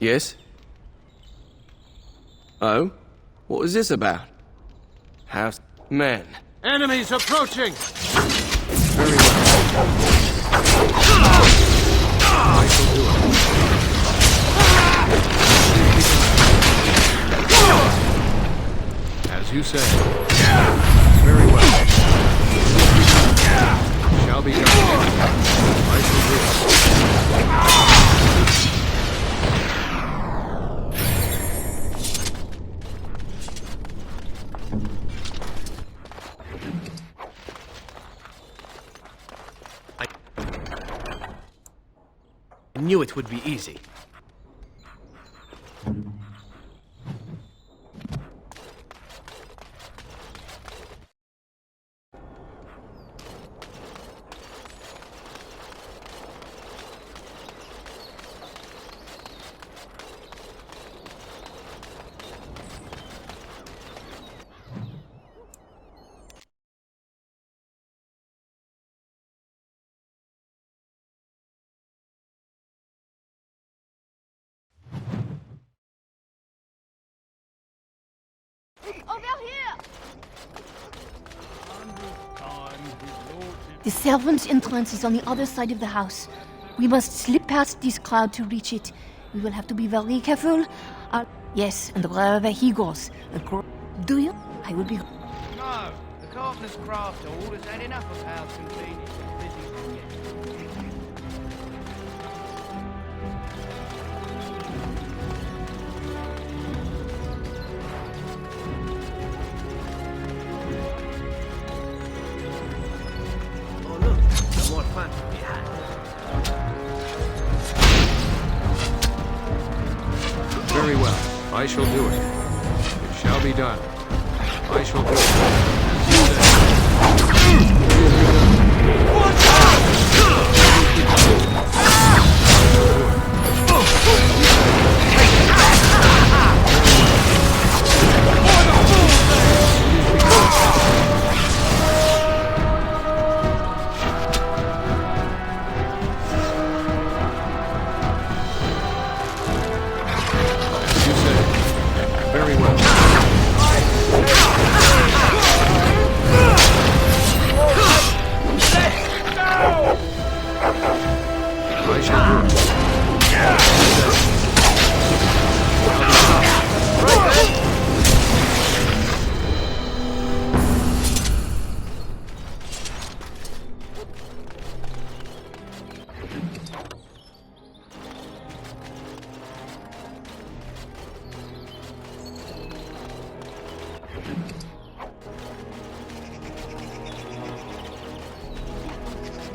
Yes? Oh? What was this about? House... Man. Enemies approaching! Very well. I shall do it. As you say. Very well. Shall be done. I shall do it. I knew it would be easy. Over here! The servants' entrance is on the other side of the house. We must slip past this crowd to reach it. We will have to be very careful. Yes, and wherever he goes. Do you? I will be... No, the carpenter's craft hall has had enough of house convenience and busy forget. More fun to be had. Very well. I shall do it. It shall be done. I shall do it. Very well. I shall do it.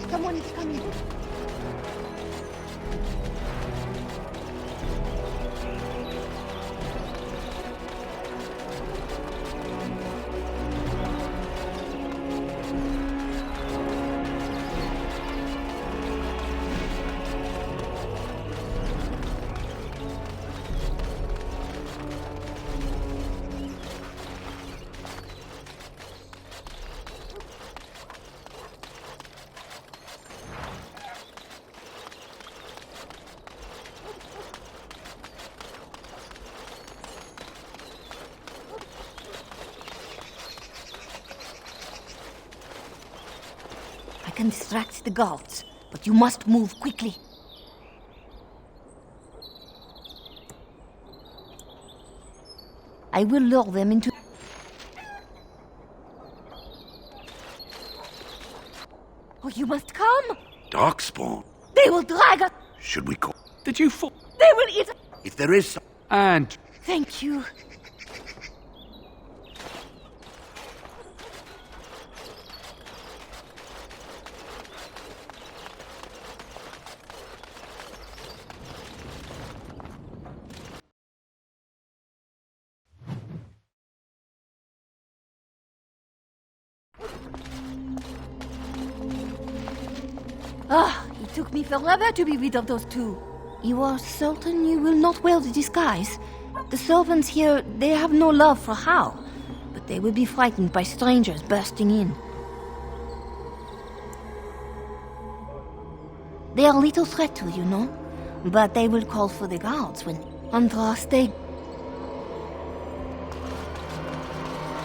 Someone is coming. I can distract the guards, but you must move quickly. I will lure them into... Oh, you must come! Darkspawn. They will drag us! Should we call? Did you fall? They will eat... If there is some... And... Thank you. It took me forever to be rid of those two. You are certain you will not wear the disguise? The servants here, they have no love for Hal, but they will be frightened by strangers bursting in. They are little threat to you, no? But they will call for the guards when... Andraste.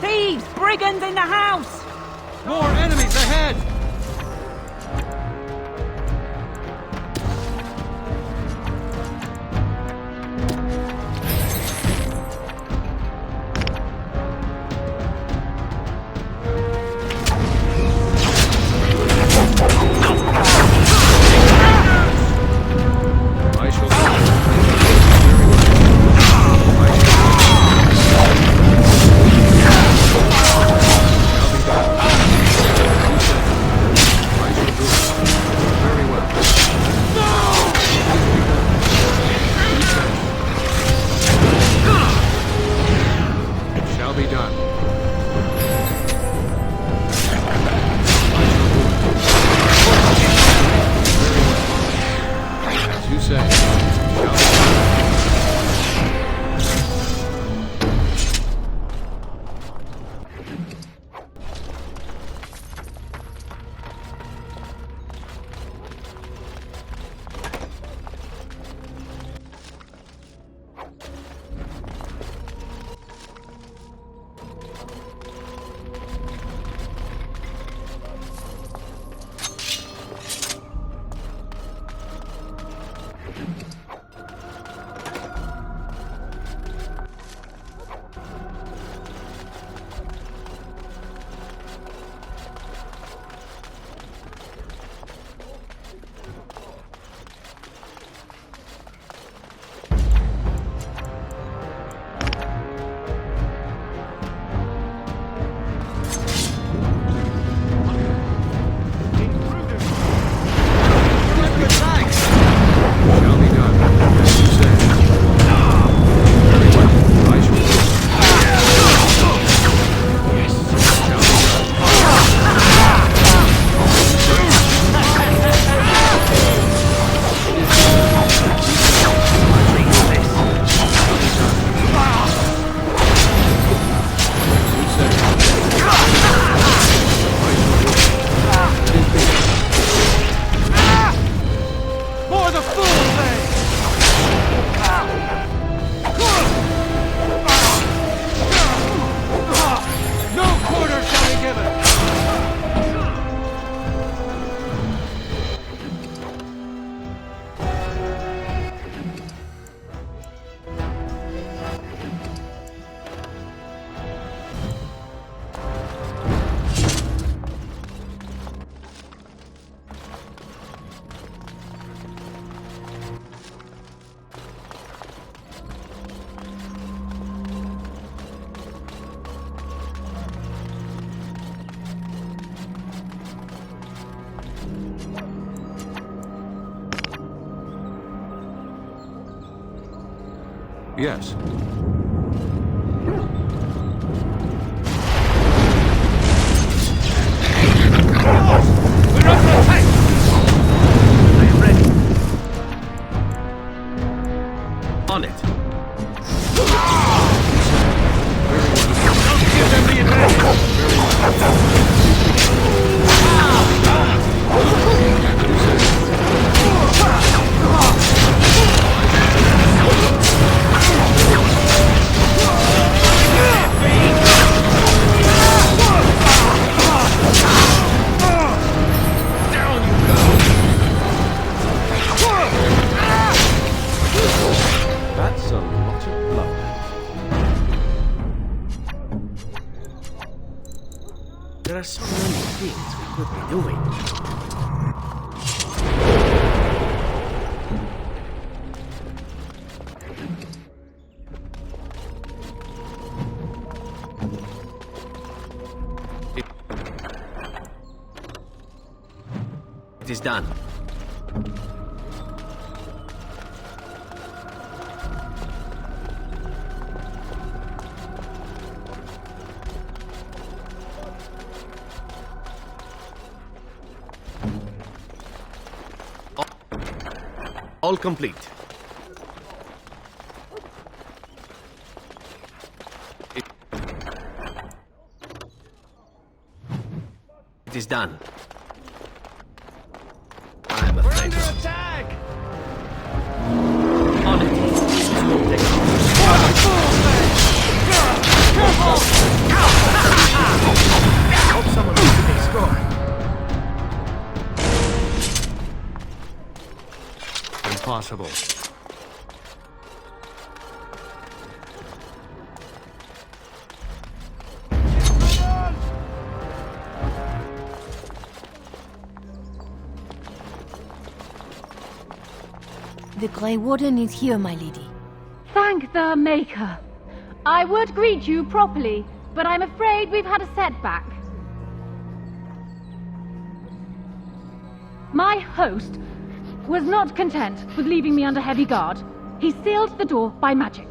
Thieves! Brigands in the house! More enemies ahead! Yes. We're under attack! I am ready. On it. Don't give them the advantage! That's a lot of blood. There are so many things we could be doing. It is done. All complete. It is done. I am afraid. Under attack! On it. possible. The Grey Warden is here, my lady. Thank the Maker. I would greet you properly, but I'm afraid we've had a setback. My host was not content with leaving me under heavy guard. He sealed the door by magic.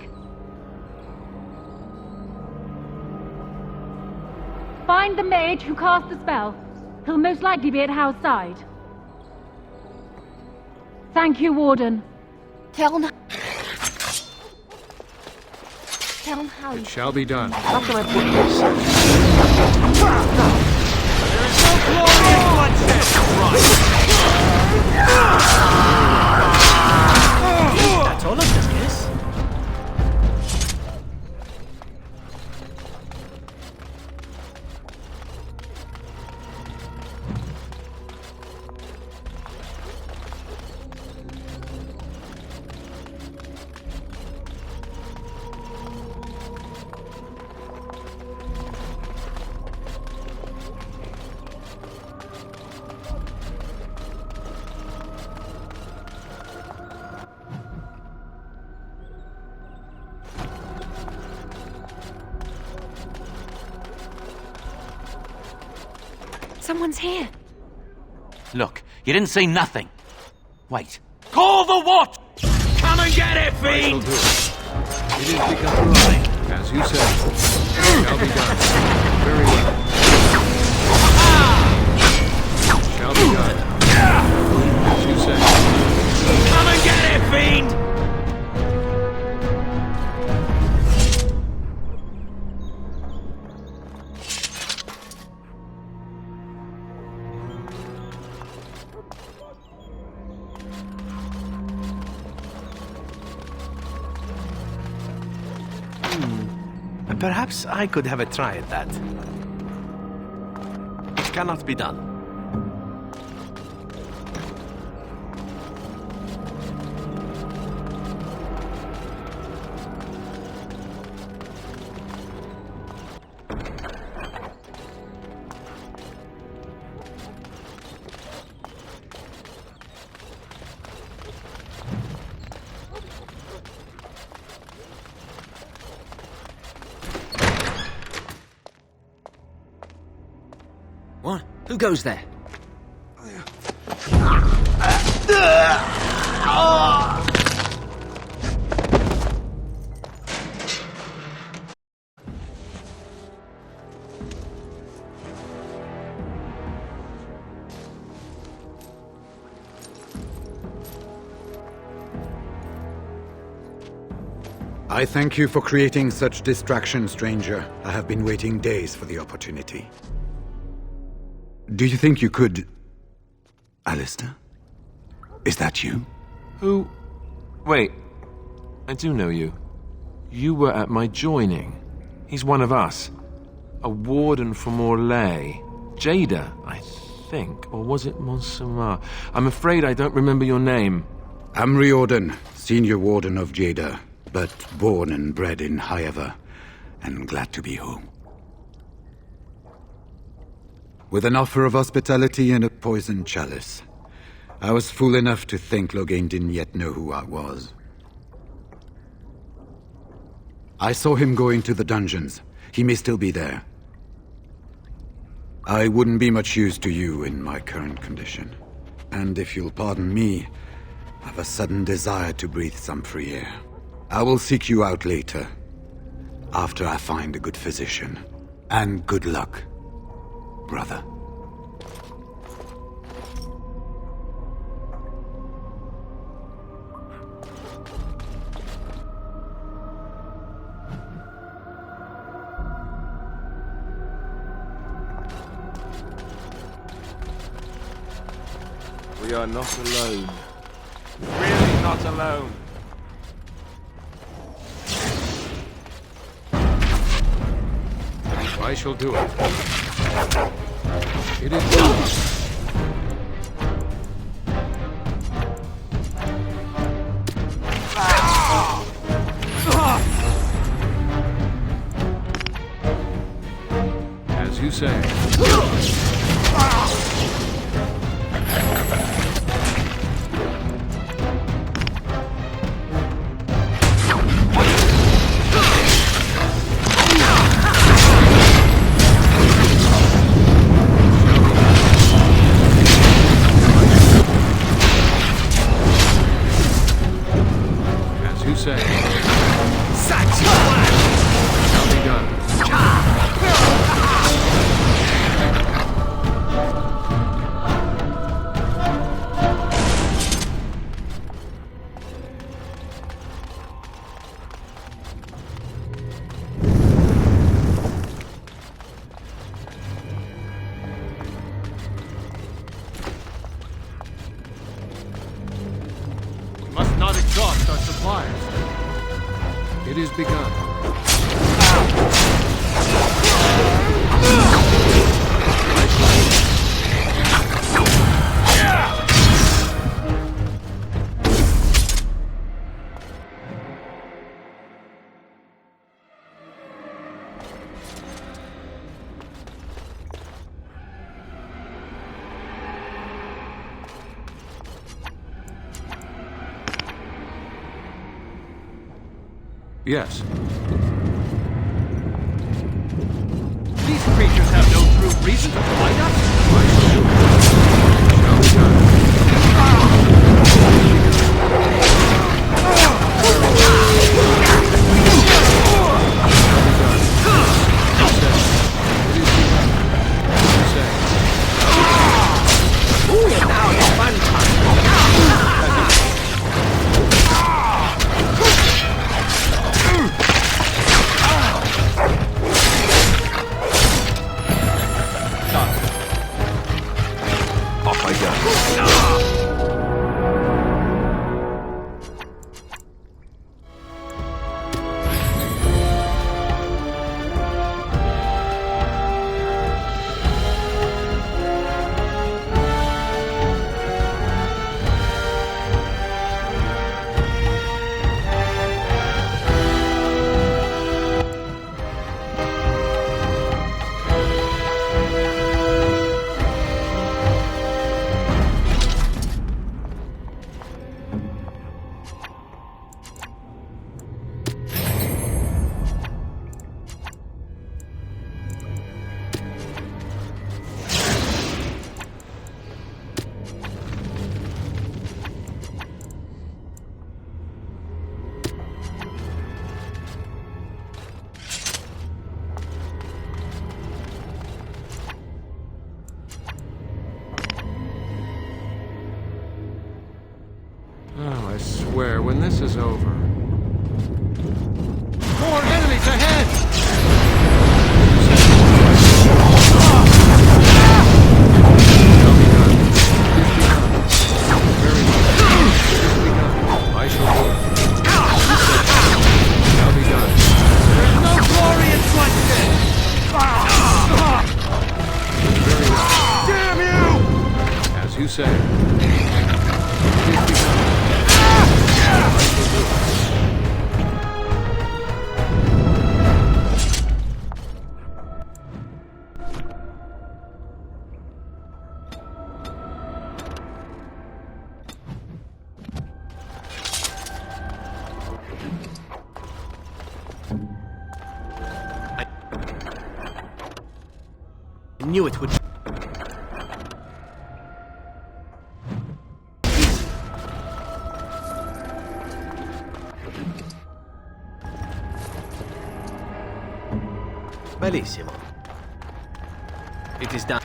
Find the mage who cast the spell. He'll most likely be at Hal's side. Thank you, Warden. Tell him how It shall be done. How can I put this? There is no glory in bloodshed! Right. That's all of them, yes? Someone's here. Look, you didn't say nothing. Wait. Call the what? Come and get it, fiend! It has become right, as you said. It shall be done. Very well. It shall be done. As you say. Come and get it, fiend! Perhaps I could have a try at that. It cannot be done. What? Who goes there? I thank you for creating such distraction, stranger. I have been waiting days for the opportunity. Do you think you could... Alistair? Is that you? Who? Wait. I do know you. You were at my joining. He's one of us. A warden from Orlais. Jada, I think. Or was it Montsemar? I'm afraid I don't remember your name. I'm Riordan, senior warden of Jada, but born and bred in Highever, and glad to be home. With an offer of hospitality and a poisoned chalice. I was fool enough to think Loghain didn't yet know who I was. I saw him go into the dungeons. He may still be there. I wouldn't be much use to you in my current condition. And if you'll pardon me, I've a sudden desire to breathe some free air. I will seek you out later, after I find a good physician. And good luck, brother. We are not alone. Really not alone. I shall do it. It is done. say. As you say. Shall be done. We must not exhaust our supplies. It is begun. Yes. These creatures have no true reason to fight us. Oh, I swear, when this is over... More enemies ahead! I shall do it. Shall be done. There's no glory in bloodshed! Very well. Damn you! As you say. It is begun. I shall do it. I knew it would. Bellissimo. It is done.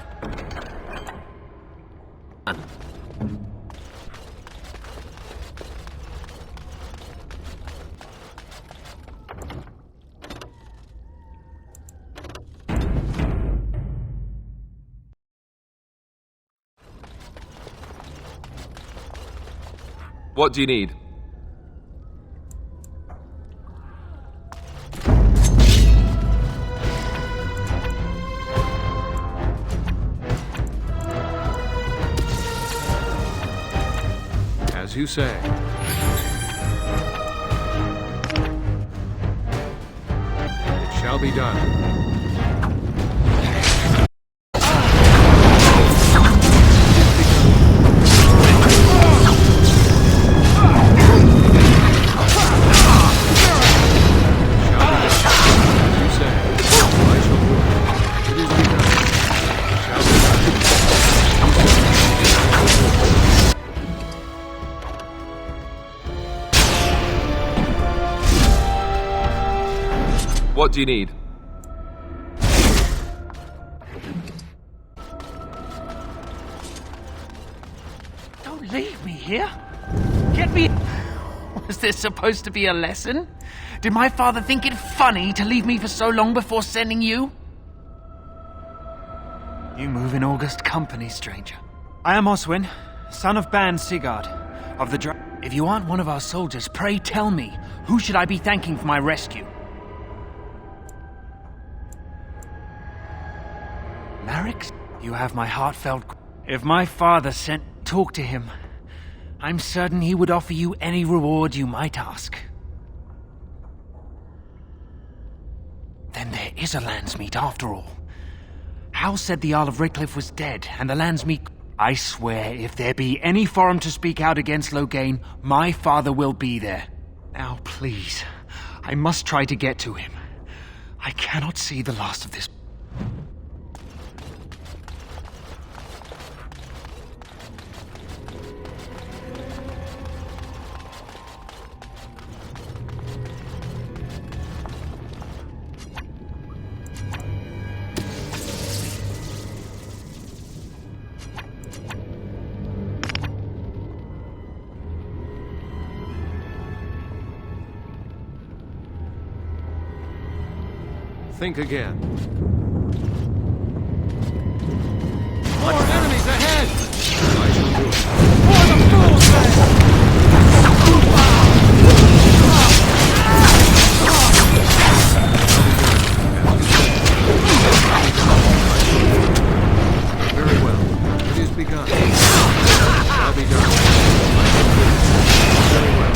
What do you need? As you say. It shall be done. What do you need? Don't leave me here. Get me... Was this supposed to be a lesson? Did my father think it funny to leave me for so long before sending you? You move in august company, stranger. I am Oswin, son of Ban Sigurd, of the If you aren't one of our soldiers, pray tell me, who should I be thanking for my rescue? Merrick? You have my heartfelt... If my father sent... Talk to him. I'm certain he would offer you any reward you might ask. Then there is a Landsmeet after all. Hal said the Jarl of Redcliffe was dead, and the Landsmeet... I swear, if there be any forum to speak out against Loghain, my father will be there. Now, please, I must try to get to him. I cannot see the last of this. Think again. More enemies ahead! I shall do it. For the fool's Very well. It is begun. Shall be done. Very well.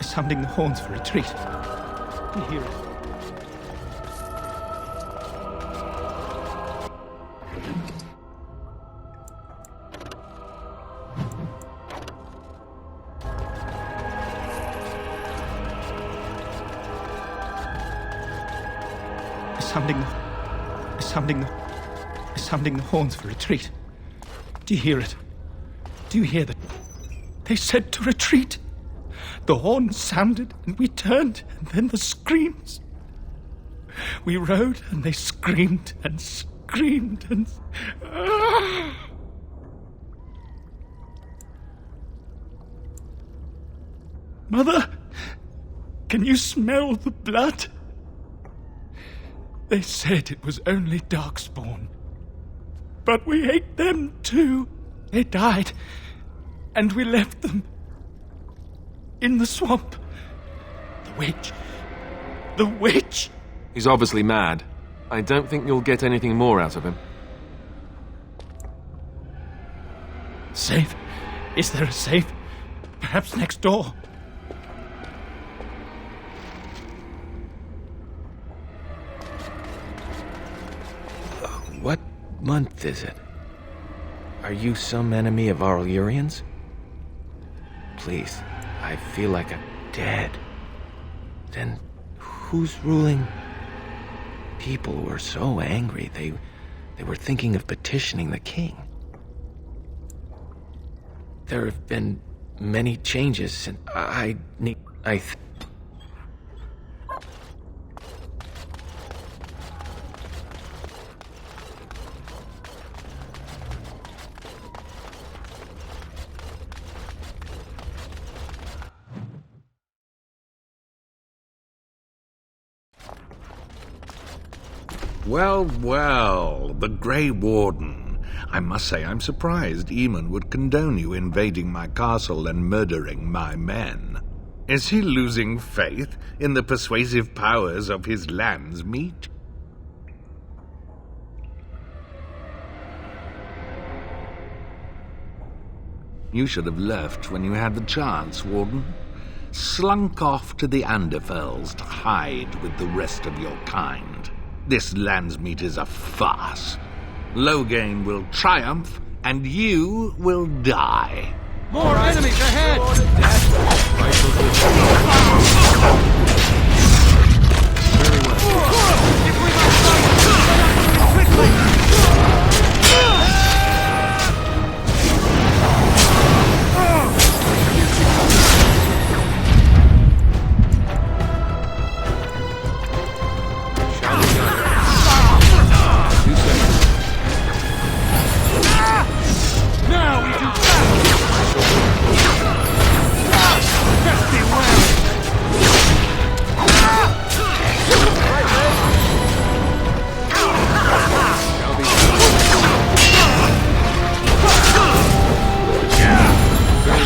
Sounding the horns for retreat. You hear it? Sounding the horns for retreat. Do you hear it? Do you hear that? They said to retreat. The horn sounded, and we turned, and then the screams. We rode, and they screamed, and screamed, and... Mother, can you smell the blood? They said it was only Darkspawn. But we ate them too. They died, and we left them. In the swamp. The witch. The witch! He's obviously mad. I don't think you'll get anything more out of him. Safe? Is there a safe? Perhaps next door? What month is it? Are you some enemy of Arl Urian's? Please. I feel like I'm dead. Then who's ruling? People were so angry, they were thinking of petitioning the king. There have been many changes since Well, well, the Grey Warden. I must say I'm surprised Eamon would condone you invading my castle and murdering my men. Is he losing faith in the persuasive powers of his Landsmeet? You should have left when you had the chance, Warden. Slunk off to the Anderfells to hide with the rest of your kind. This Landsmeet is a farce. Loghain will triumph, and you will die. More enemies ahead! Very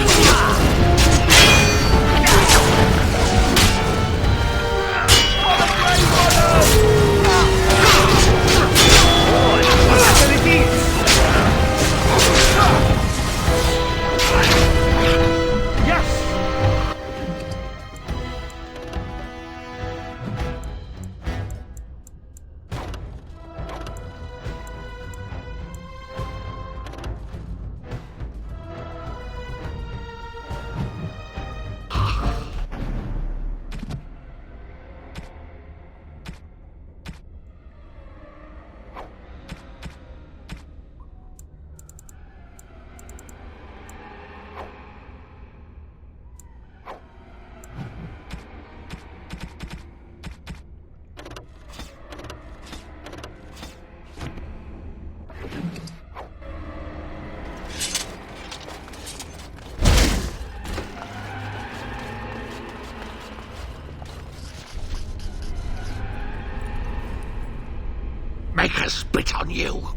Make her spit on you.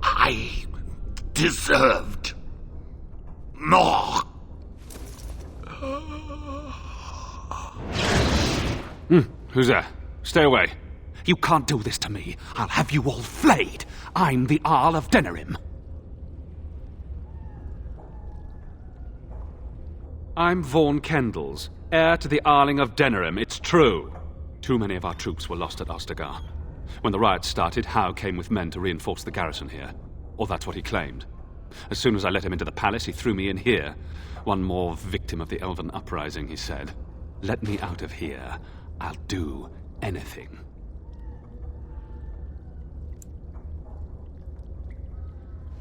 I deserved more. Who's there? Stay away. You can't do this to me. I'll have you all flayed. I'm the Arl of Denerim. I'm Vaughan Kendalls, heir to the Arling of Denerim. It's true. Too many of our troops were lost at Ostagar. When the riots started, Howe came with men to reinforce the garrison here. Or that's what he claimed. As soon as I let him into the palace, he threw me in here. One more victim of the Elven uprising, he said. Let me out of here. I'll do anything.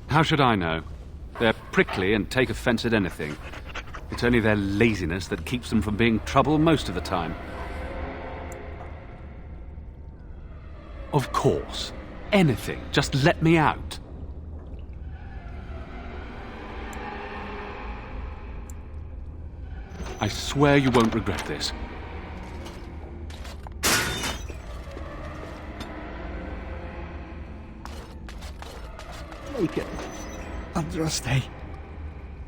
How should I know? They're prickly and take offense at anything. It's only their laziness that keeps them from being trouble most of the time. Of course. Anything. Just let me out. I swear you won't regret this. Maker. Andraste.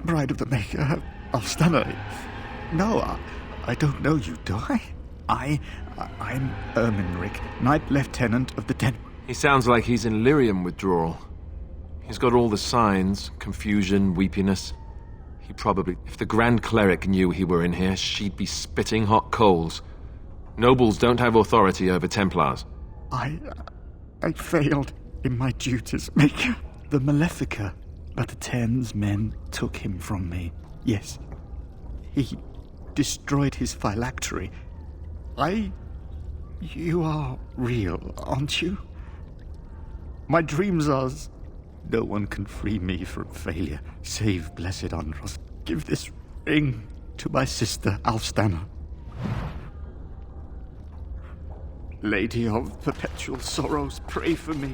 Bride of the Maker of Stunner. No, I don't know you, do I? I'm Ermenric, Knight Lieutenant of the Den. He sounds like he's in lyrium withdrawal. He's got all the signs, confusion, weepiness. He probably... If the Grand Cleric knew he were in here, she'd be spitting hot coals. Nobles don't have authority over Templars. I failed in my duties, Maker. The Malefica, but the Ten's men took him from me. Yes, he destroyed his phylactery. You are real, aren't you? My dreams are... No one can free me from failure, save blessed Andros. Give this ring to my sister, Alfstana. Lady of perpetual sorrows, pray for me.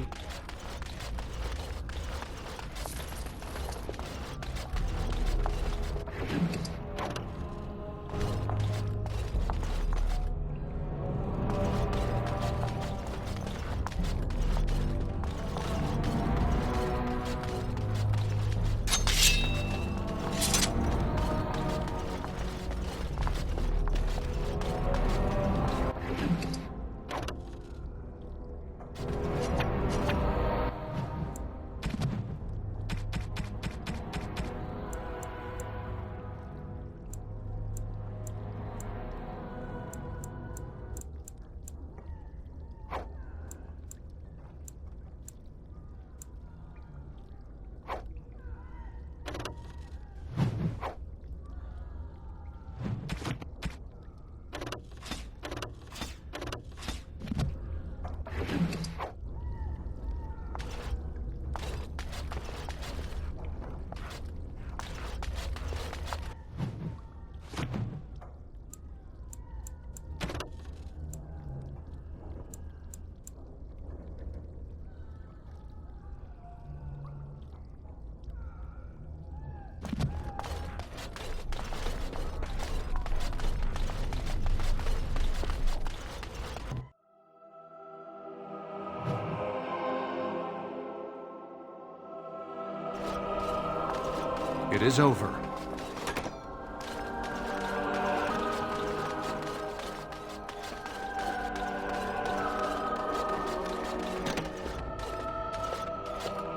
It is over.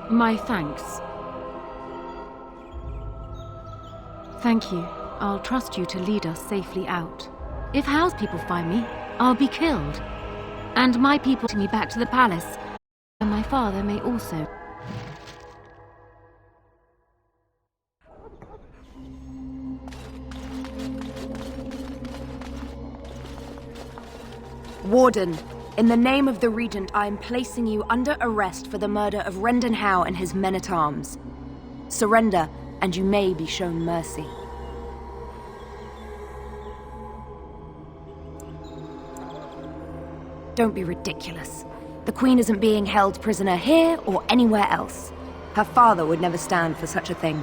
My thanks. Thank you. I'll trust you to lead us safely out. If Howe's people find me, I'll be killed. And my people take me back to the palace. And my father may also. Warden, in the name of the Regent, I am placing you under arrest for the murder of Rendon Howe and his men-at-arms. Surrender, and you may be shown mercy. Don't be ridiculous. The Queen isn't being held prisoner here or anywhere else. Her father would never stand for such a thing.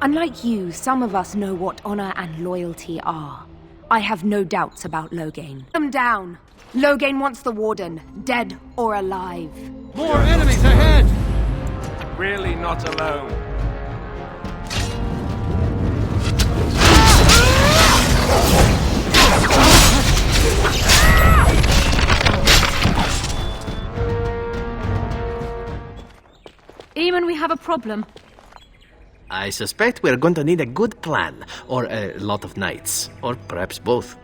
Unlike you, some of us know what honor and loyalty are. I have no doubts about Loghain. Put them down! Loghain wants the Warden, dead or alive. More enemies ahead! Really not alone. Eamon, we have a problem. I suspect we're going to need a good plan, or a lot of knights, or perhaps both.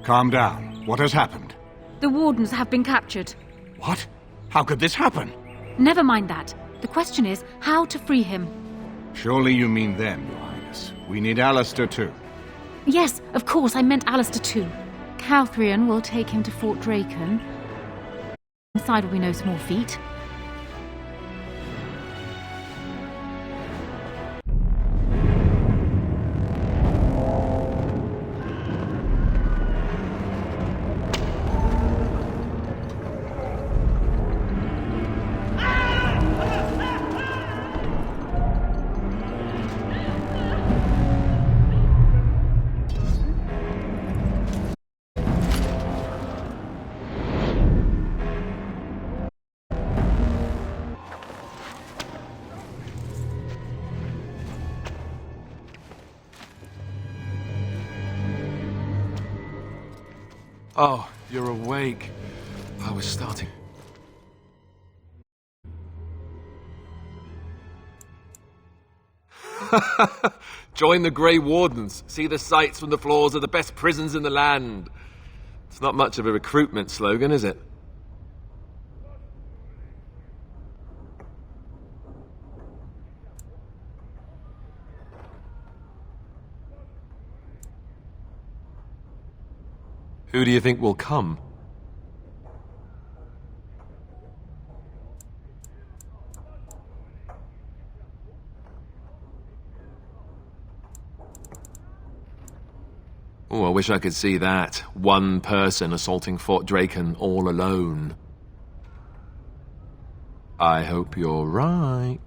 Calm down. What has happened? The Wardens have been captured. What? How could this happen? Never mind that. The question is how to free him. Surely you mean them, Your Highness. We need Alistair too. Yes, of course, I meant Alistair too. Calthrion will take him to Fort Draken. Inside will be no small feat. Oh, you're awake. I was starting. Join the Grey Wardens. See the sights from the floors of the best prisons in the land. It's not much of a recruitment slogan, is it? Who do you think will come? Oh, I wish I could see that. One person assaulting Fort Draken all alone. I hope you're right.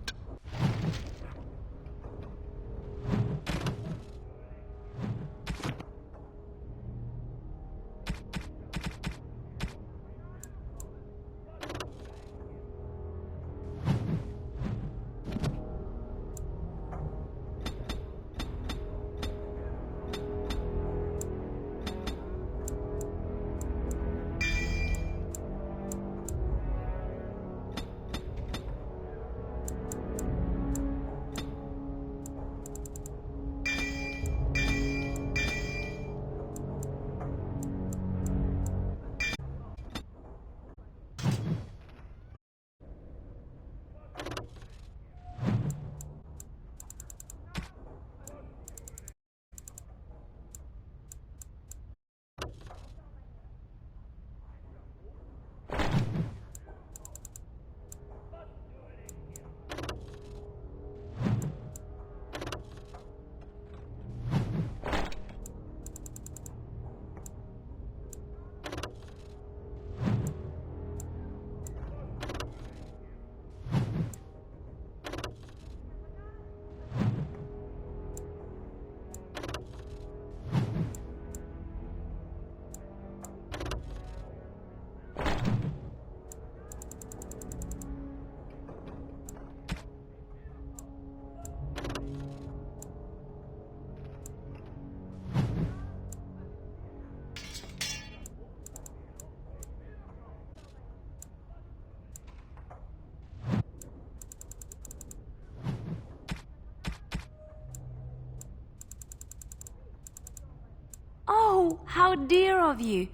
Oh, how dear of you.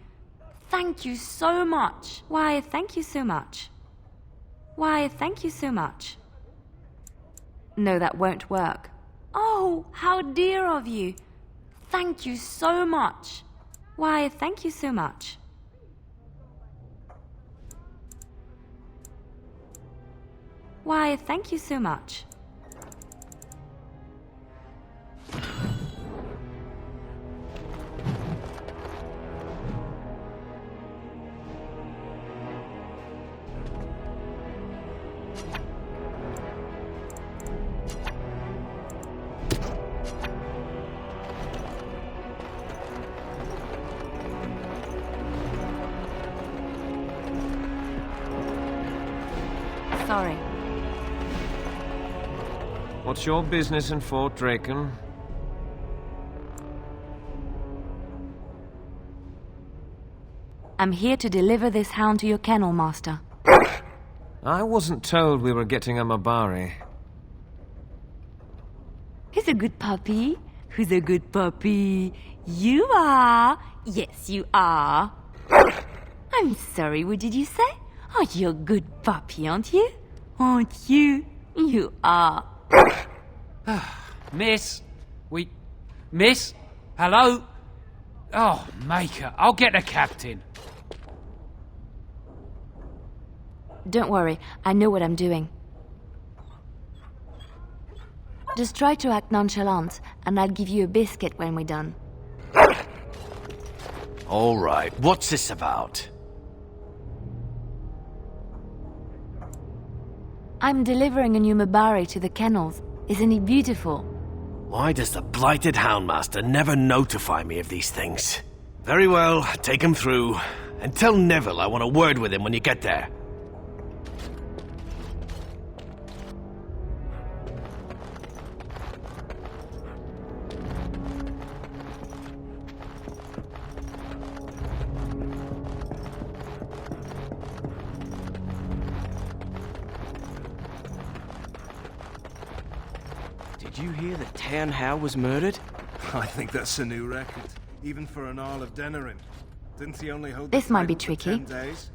Thank you so much. Why, thank you so much. Why, thank you so much. No, that won't work. Oh, how dear of you. Thank you so much. Why, thank you so much. Why, thank you so much. Sorry. What's your business in Fort Draken? I'm here to deliver this hound to your kennel, Master. I wasn't told we were getting a Mabari. Who's a good puppy? Who's a good puppy? You are. Yes, you are. I'm sorry, what did you say? Oh, you're a good puppy, aren't you? Aren't you? You are. Miss? Miss? Hello? Oh, Maker, I'll get the captain. Don't worry, I know what I'm doing. Just try to act nonchalant, and I'll give you a biscuit when we're done. All right, what's this about? I'm delivering a new Mabari to the kennels. Isn't he beautiful? Why does the blighted Houndmaster never notify me of these things? Very well, take him through. And tell Neville I want a word with him when you get there. Did you hear that Tan Hao was murdered? I think that's a new record, even for an Arl of Denerim. Didn't he only hold This the might be title for tricky. 10 days?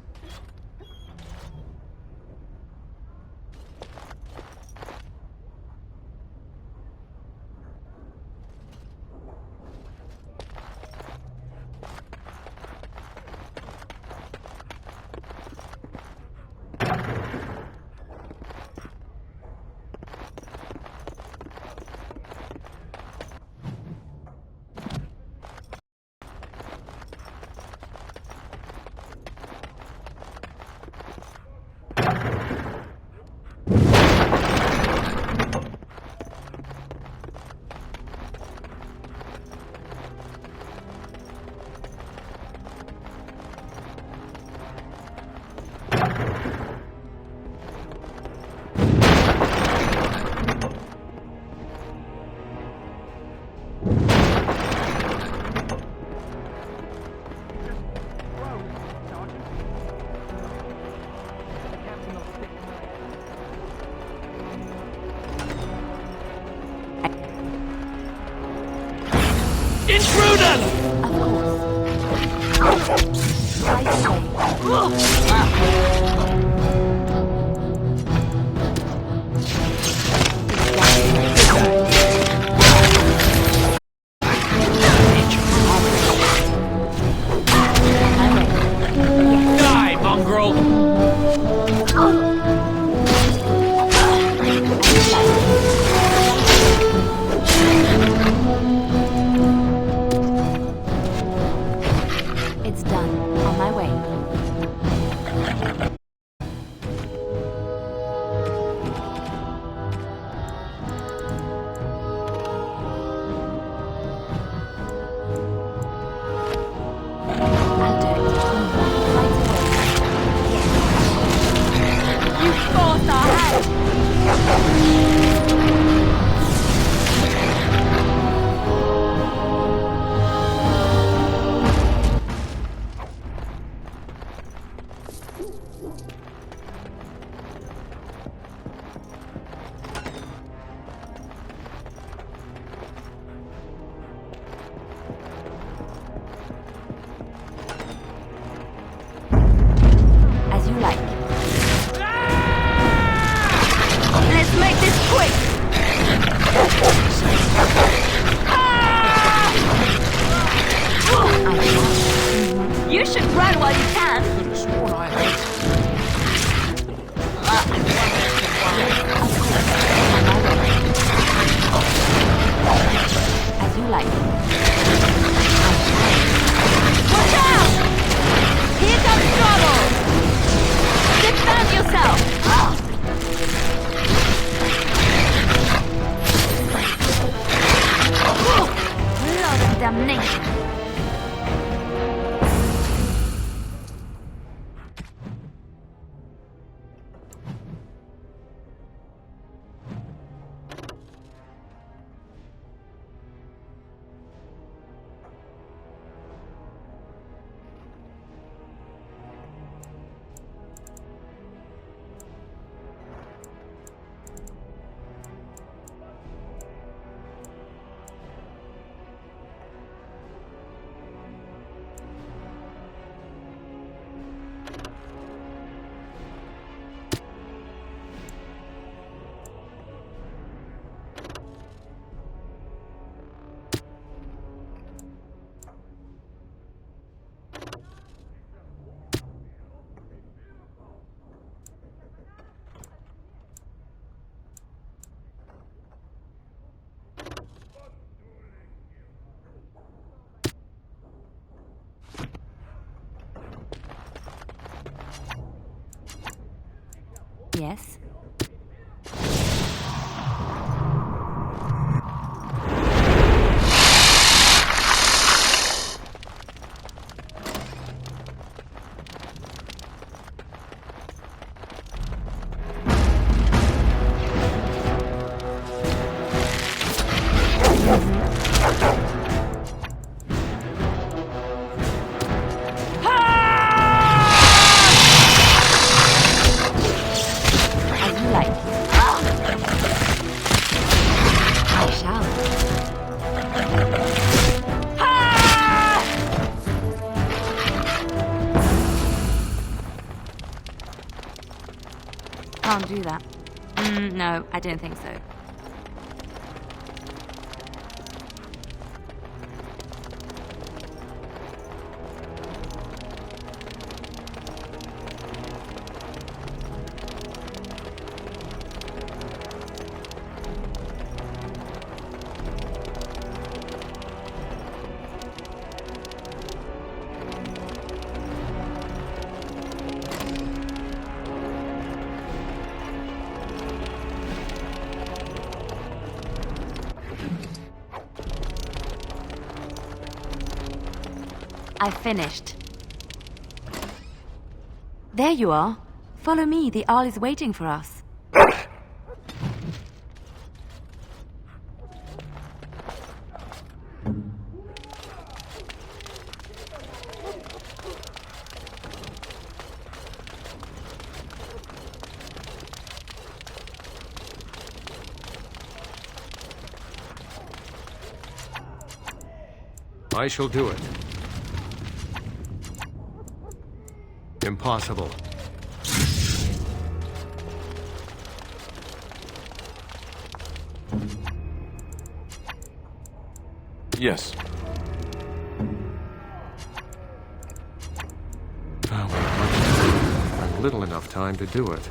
Smash and grind while you can. Could have sworn I heard. As you like. Watch out! Here comes trouble! Defend yourself! Blood damnation! Yes. Can't do that. No, I don't think so. I finished. There you are. Follow me, the Arl is waiting for us. I shall do it. Impossible. Yes. I've little enough time to do it.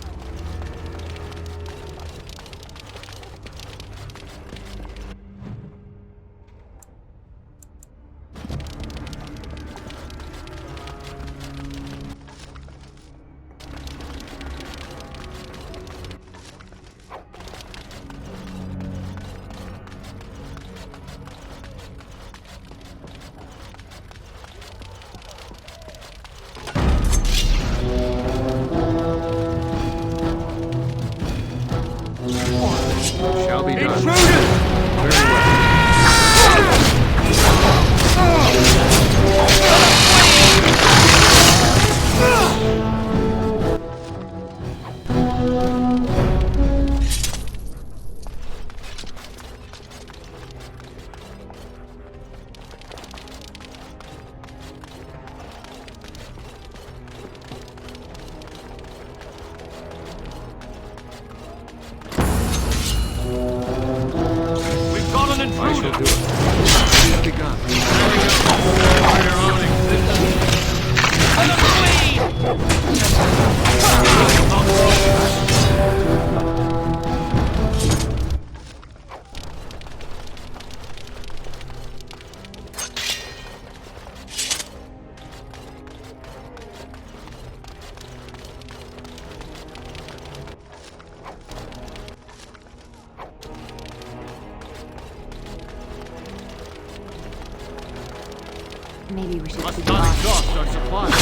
Maybe we should Must keep not an exhaust our supplies.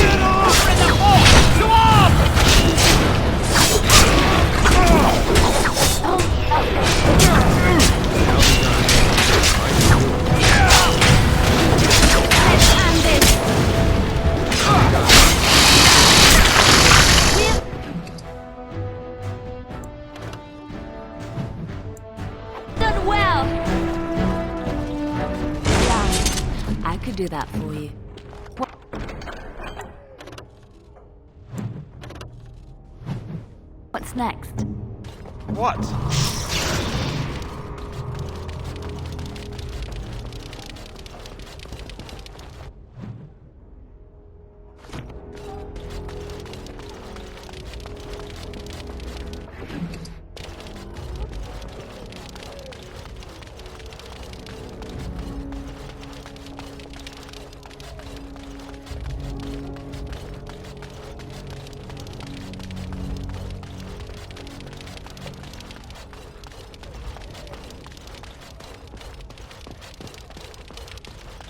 Get off! In the fort! To arms! Done well. Yeah, I could do that for you. What's next? What?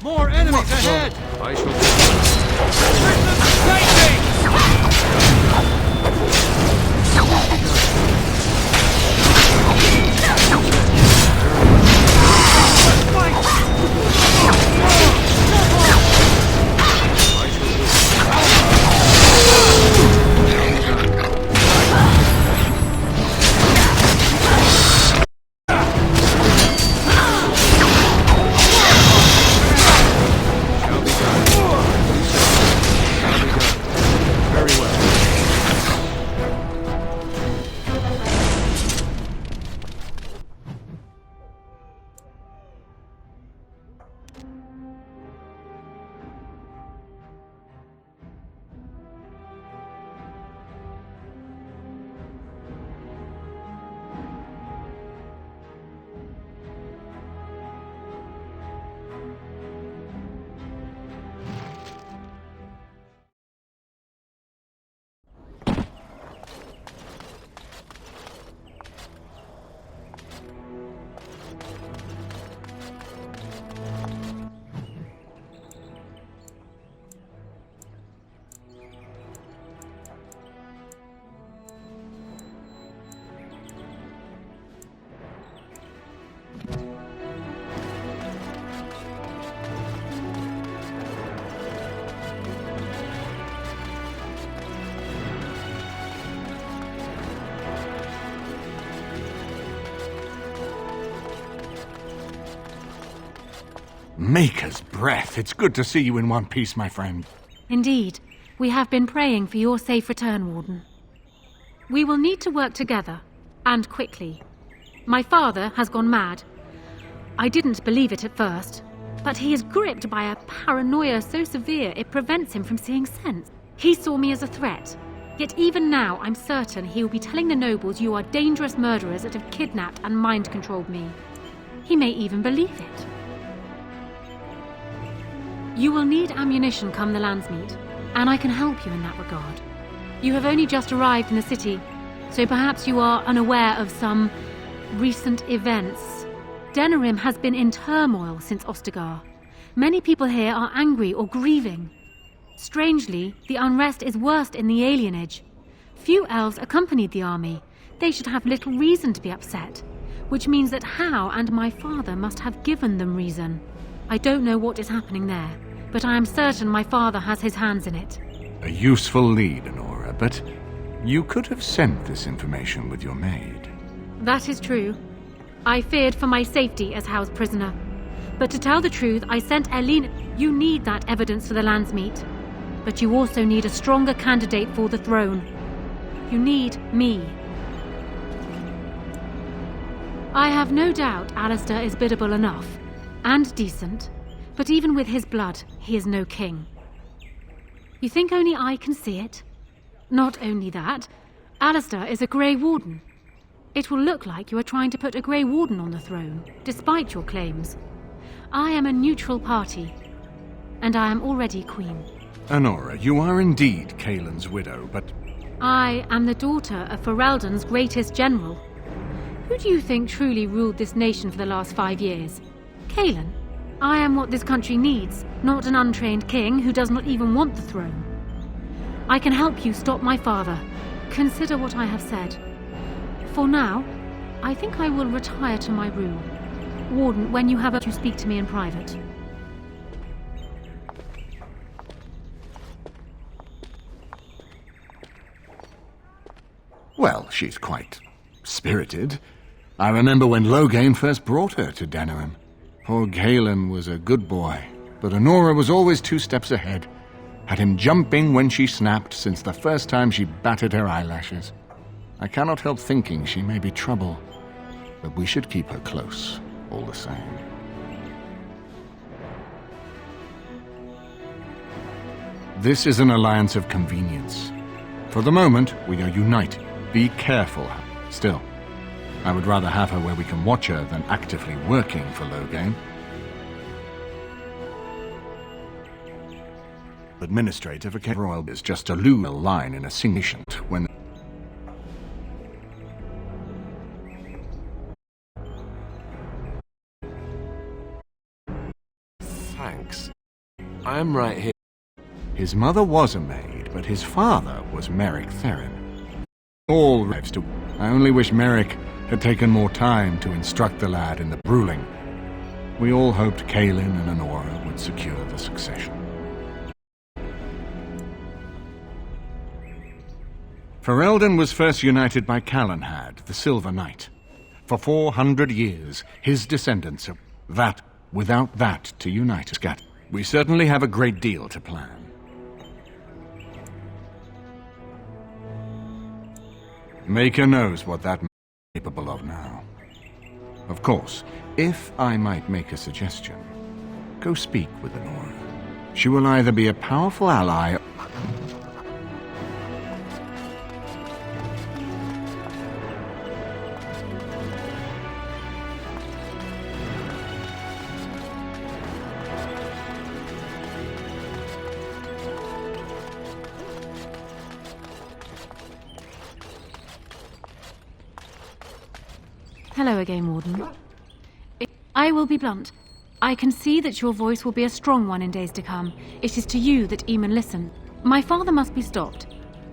More enemies ahead! I shall Maker's breath. It's good to see you in one piece, my friend. Indeed. We have been praying for your safe return, Warden. We will need to work together, and quickly. My father has gone mad. I didn't believe it at first, but he is gripped by a paranoia so severe it prevents him from seeing sense. He saw me as a threat, yet even now I'm certain he will be telling the nobles you are dangerous murderers that have kidnapped and mind-controlled me. He may even believe it. You will need ammunition come the Landsmeet, and I can help you in that regard. You have only just arrived in the city, so perhaps you are unaware of some recent events. Denerim has been in turmoil since Ostagar. Many people here are angry or grieving. Strangely, the unrest is worst in the alienage. Few elves accompanied the army. They should have little reason to be upset, which means that Hal and my father must have given them reason. I don't know what is happening there, but I am certain my father has his hands in it. A useful lead, Honora, but you could have sent this information with your maid. That is true. I feared for my safety as Hal's prisoner. But to tell the truth, I sent Eileen. You need that evidence for the Landsmeet. But you also need a stronger candidate for the throne. You need me. I have no doubt Alistair is biddable enough, and decent, but even with his blood, he is no king. You think only I can see it? Not only that, Alistair is a Grey Warden. It will look like you are trying to put a Grey Warden on the throne, despite your claims. I am a neutral party, and I am already queen. Honora, you are indeed Kaelin's widow, but... I am the daughter of Ferelden's greatest general. Who do you think truly ruled this nation for the last 5 years? Kaelin? I am what this country needs, not an untrained king who does not even want the throne. I can help you stop my father. Consider what I have said. For now, I think I will retire to my room. Warden, when you have to speak to me in private. Well, she's quite spirited. I remember when Loghain first brought her to Denerim. Poor Galen was a good boy, but Honora was always 2 steps ahead. Had him jumping when she snapped since the first time she batted her eyelashes. I cannot help thinking she may be trouble, but we should keep her close, all the same. This is an alliance of convenience. For the moment, we are united. Be careful. Still, I would rather have her where we can watch her than actively working for Loghain. Administrator for Royal is just a lure line in a single when Thanks. I'm right here. His mother was a maid, but his father was Merrick Theron. All lives to. I only wish Merrick had taken more time to instruct the lad in the ruling. We all hoped Kaelin and Honora would secure the succession. Ferelden was first united by Calenhad, the Silver Knight. For 400 years, his descendants have that, without that, to unite us. We certainly have a great deal to plan. Maker knows what that man is capable of now. Of course, if I might make a suggestion, go speak with Honora. She will either be a powerful ally or... Hello again, Warden. I will be blunt. I can see that your voice will be a strong one in days to come. It is to you that Eamon listen. My father must be stopped.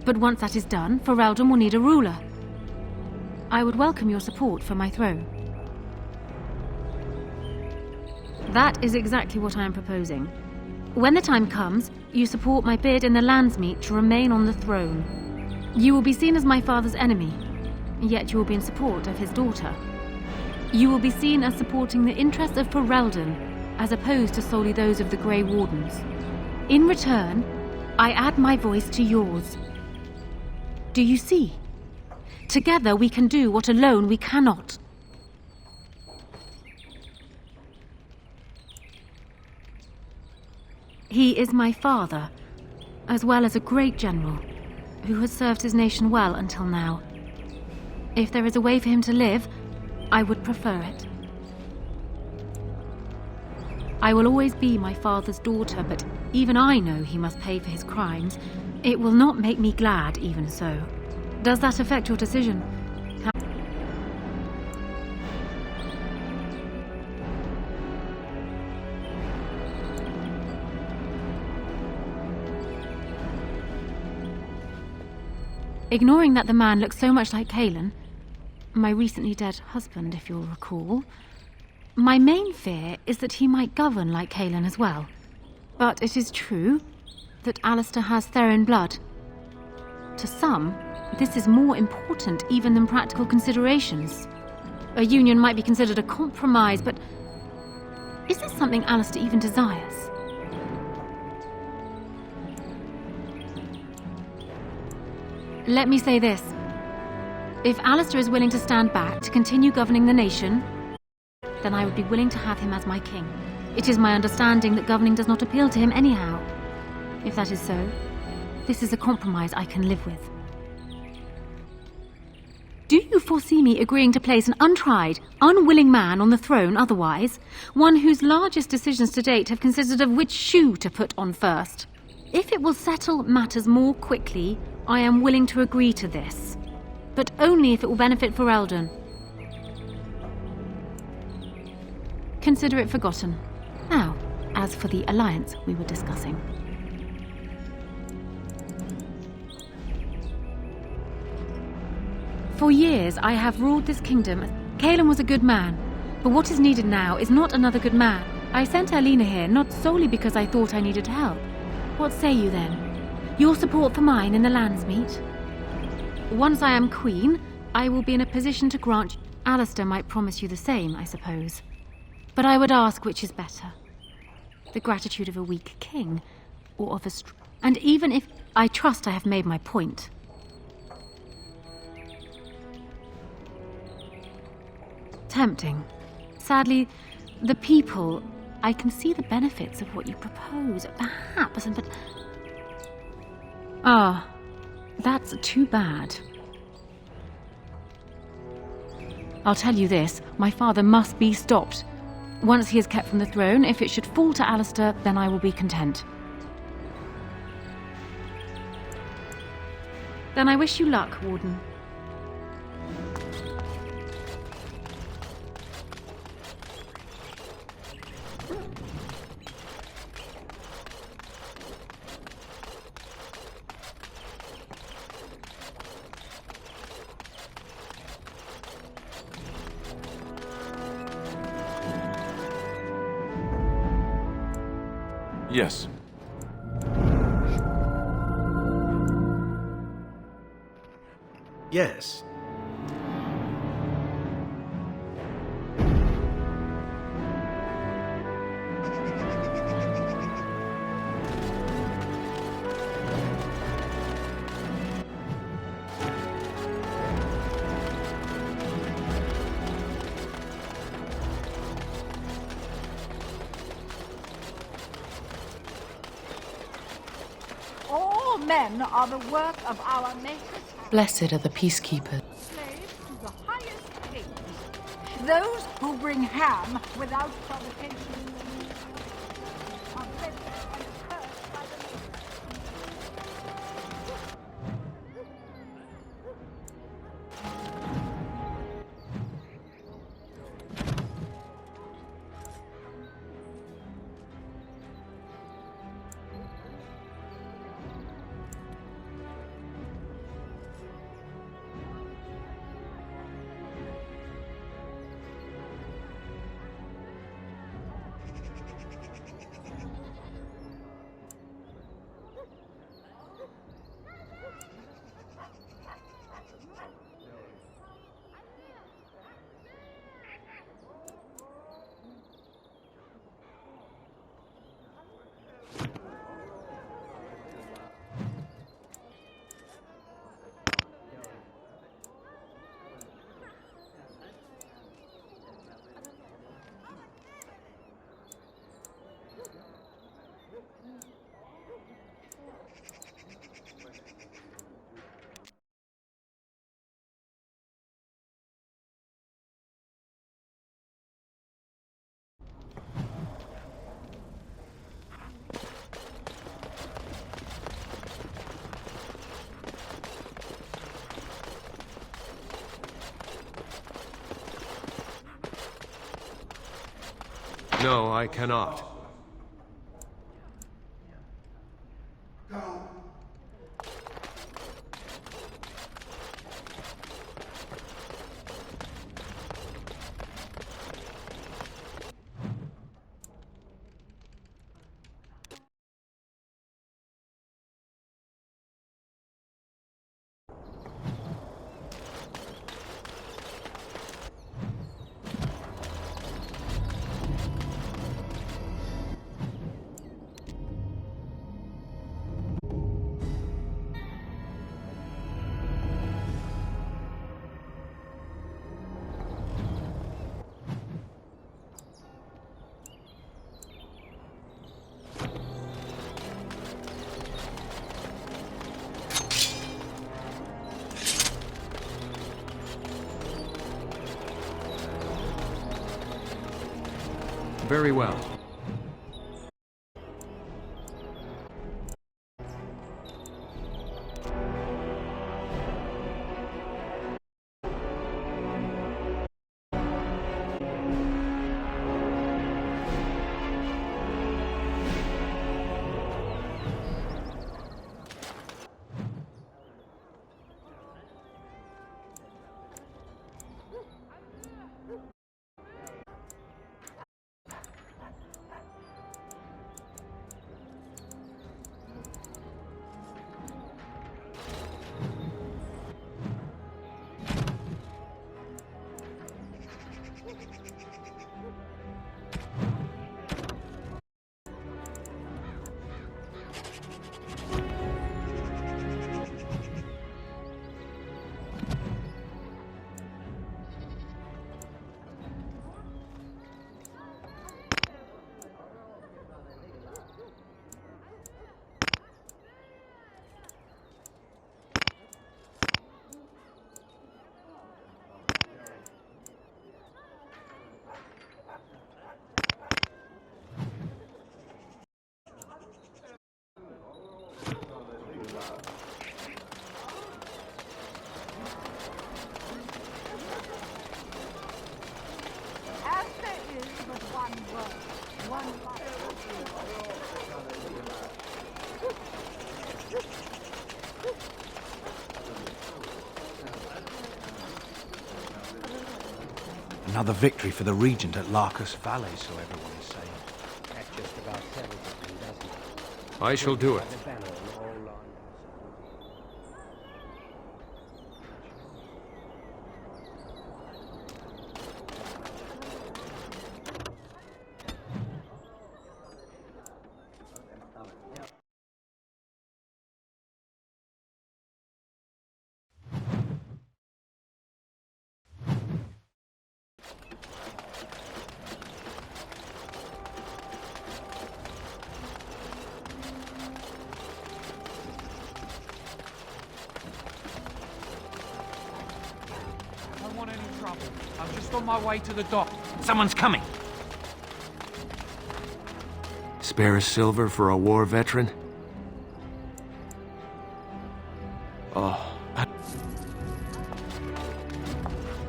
But once that is done, Ferelden will need a ruler. I would welcome your support for my throne. That is exactly what I am proposing. When the time comes, you support my bid in the Landsmeet to remain on the throne. You will be seen as my father's enemy, yet you will be in support of his daughter. You will be seen as supporting the interests of Ferelden, as opposed to solely those of the Grey Wardens. In return, I add my voice to yours. Do you see? Together we can do what alone we cannot. He is my father, as well as a great general, who has served his nation well until now. If there is a way for him to live, I would prefer it. I will always be my father's daughter, but even I know he must pay for his crimes. It will not make me glad, even so. Does that affect your decision? Ignoring that the man looks so much like Kaelin, my recently dead husband, if you'll recall, my main fear is that he might govern like Kaelin as well. But it is true that Alistair has Theron blood. To some, this is more important even than practical considerations. A union might be considered a compromise, but is this something Alistair even desires? Let me say this. If Alistair is willing to stand back to continue governing the nation, then I would be willing to have him as my king. It is my understanding that governing does not appeal to him anyhow. If that is so, this is a compromise I can live with. Do you foresee me agreeing to place an untried, unwilling man on the throne otherwise? One whose largest decisions to date have consisted of which shoe to put on first? If it will settle matters more quickly, I am willing to agree to this. But only if it will benefit Ferelden. Consider it forgotten. Now, as for the alliance we were discussing. For years, I have ruled this kingdom. Cailan was a good man, but what is needed now is not another good man. I sent Alina here not solely because I thought I needed help. What say you then? Your support for mine in the Landsmeet? Once I am queen, I will be in a position to grant. Alistair might promise you the same, I suppose. But I would ask which is better. The gratitude of a weak king, or of a and even if I trust I have made my point. Tempting. Sadly, the people, I can see the benefits of what you propose, perhaps, but... Ah, that's too bad. I'll tell you this, my father must be stopped. Once he is kept from the throne, if it should fall to Alistair, then I will be content. Then I wish you luck, Warden. Yes. Yes. All men are the work of our makers. Blessed are the peacekeepers. Slaves to the highest kings. Those who bring ham without provocation are blessed and cursed by the Lord. No, I cannot. Very well. Another victory for the Regent at Larkus Valley, so everyone is saying. That just about settles it, doesn't it? I shall do it. I'm just on my way to the dock. Someone's coming. Spare a silver for a war veteran? Oh.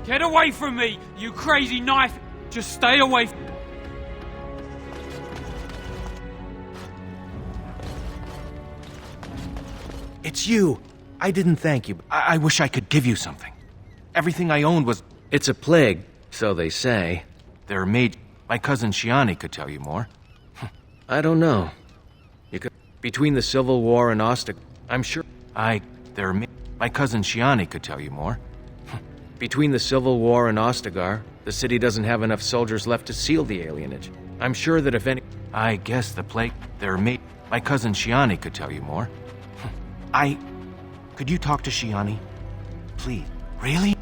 Get away from me, you crazy knife! Just stay away from... It's you! I didn't thank you. I wish I could give you something. Everything I owned was... It's a plague, so they say. They're made... My cousin Shiani could tell you more. I don't know. You could... Between the Civil War and Ostic, I'm sure... My cousin Shiani could tell you more. Between the Civil War and Ostagar, the city doesn't have enough soldiers left to seal the alienage. I'm sure that if any... I guess the plague... My cousin Shiani could tell you more. Could you talk to Shiani? Please. Really?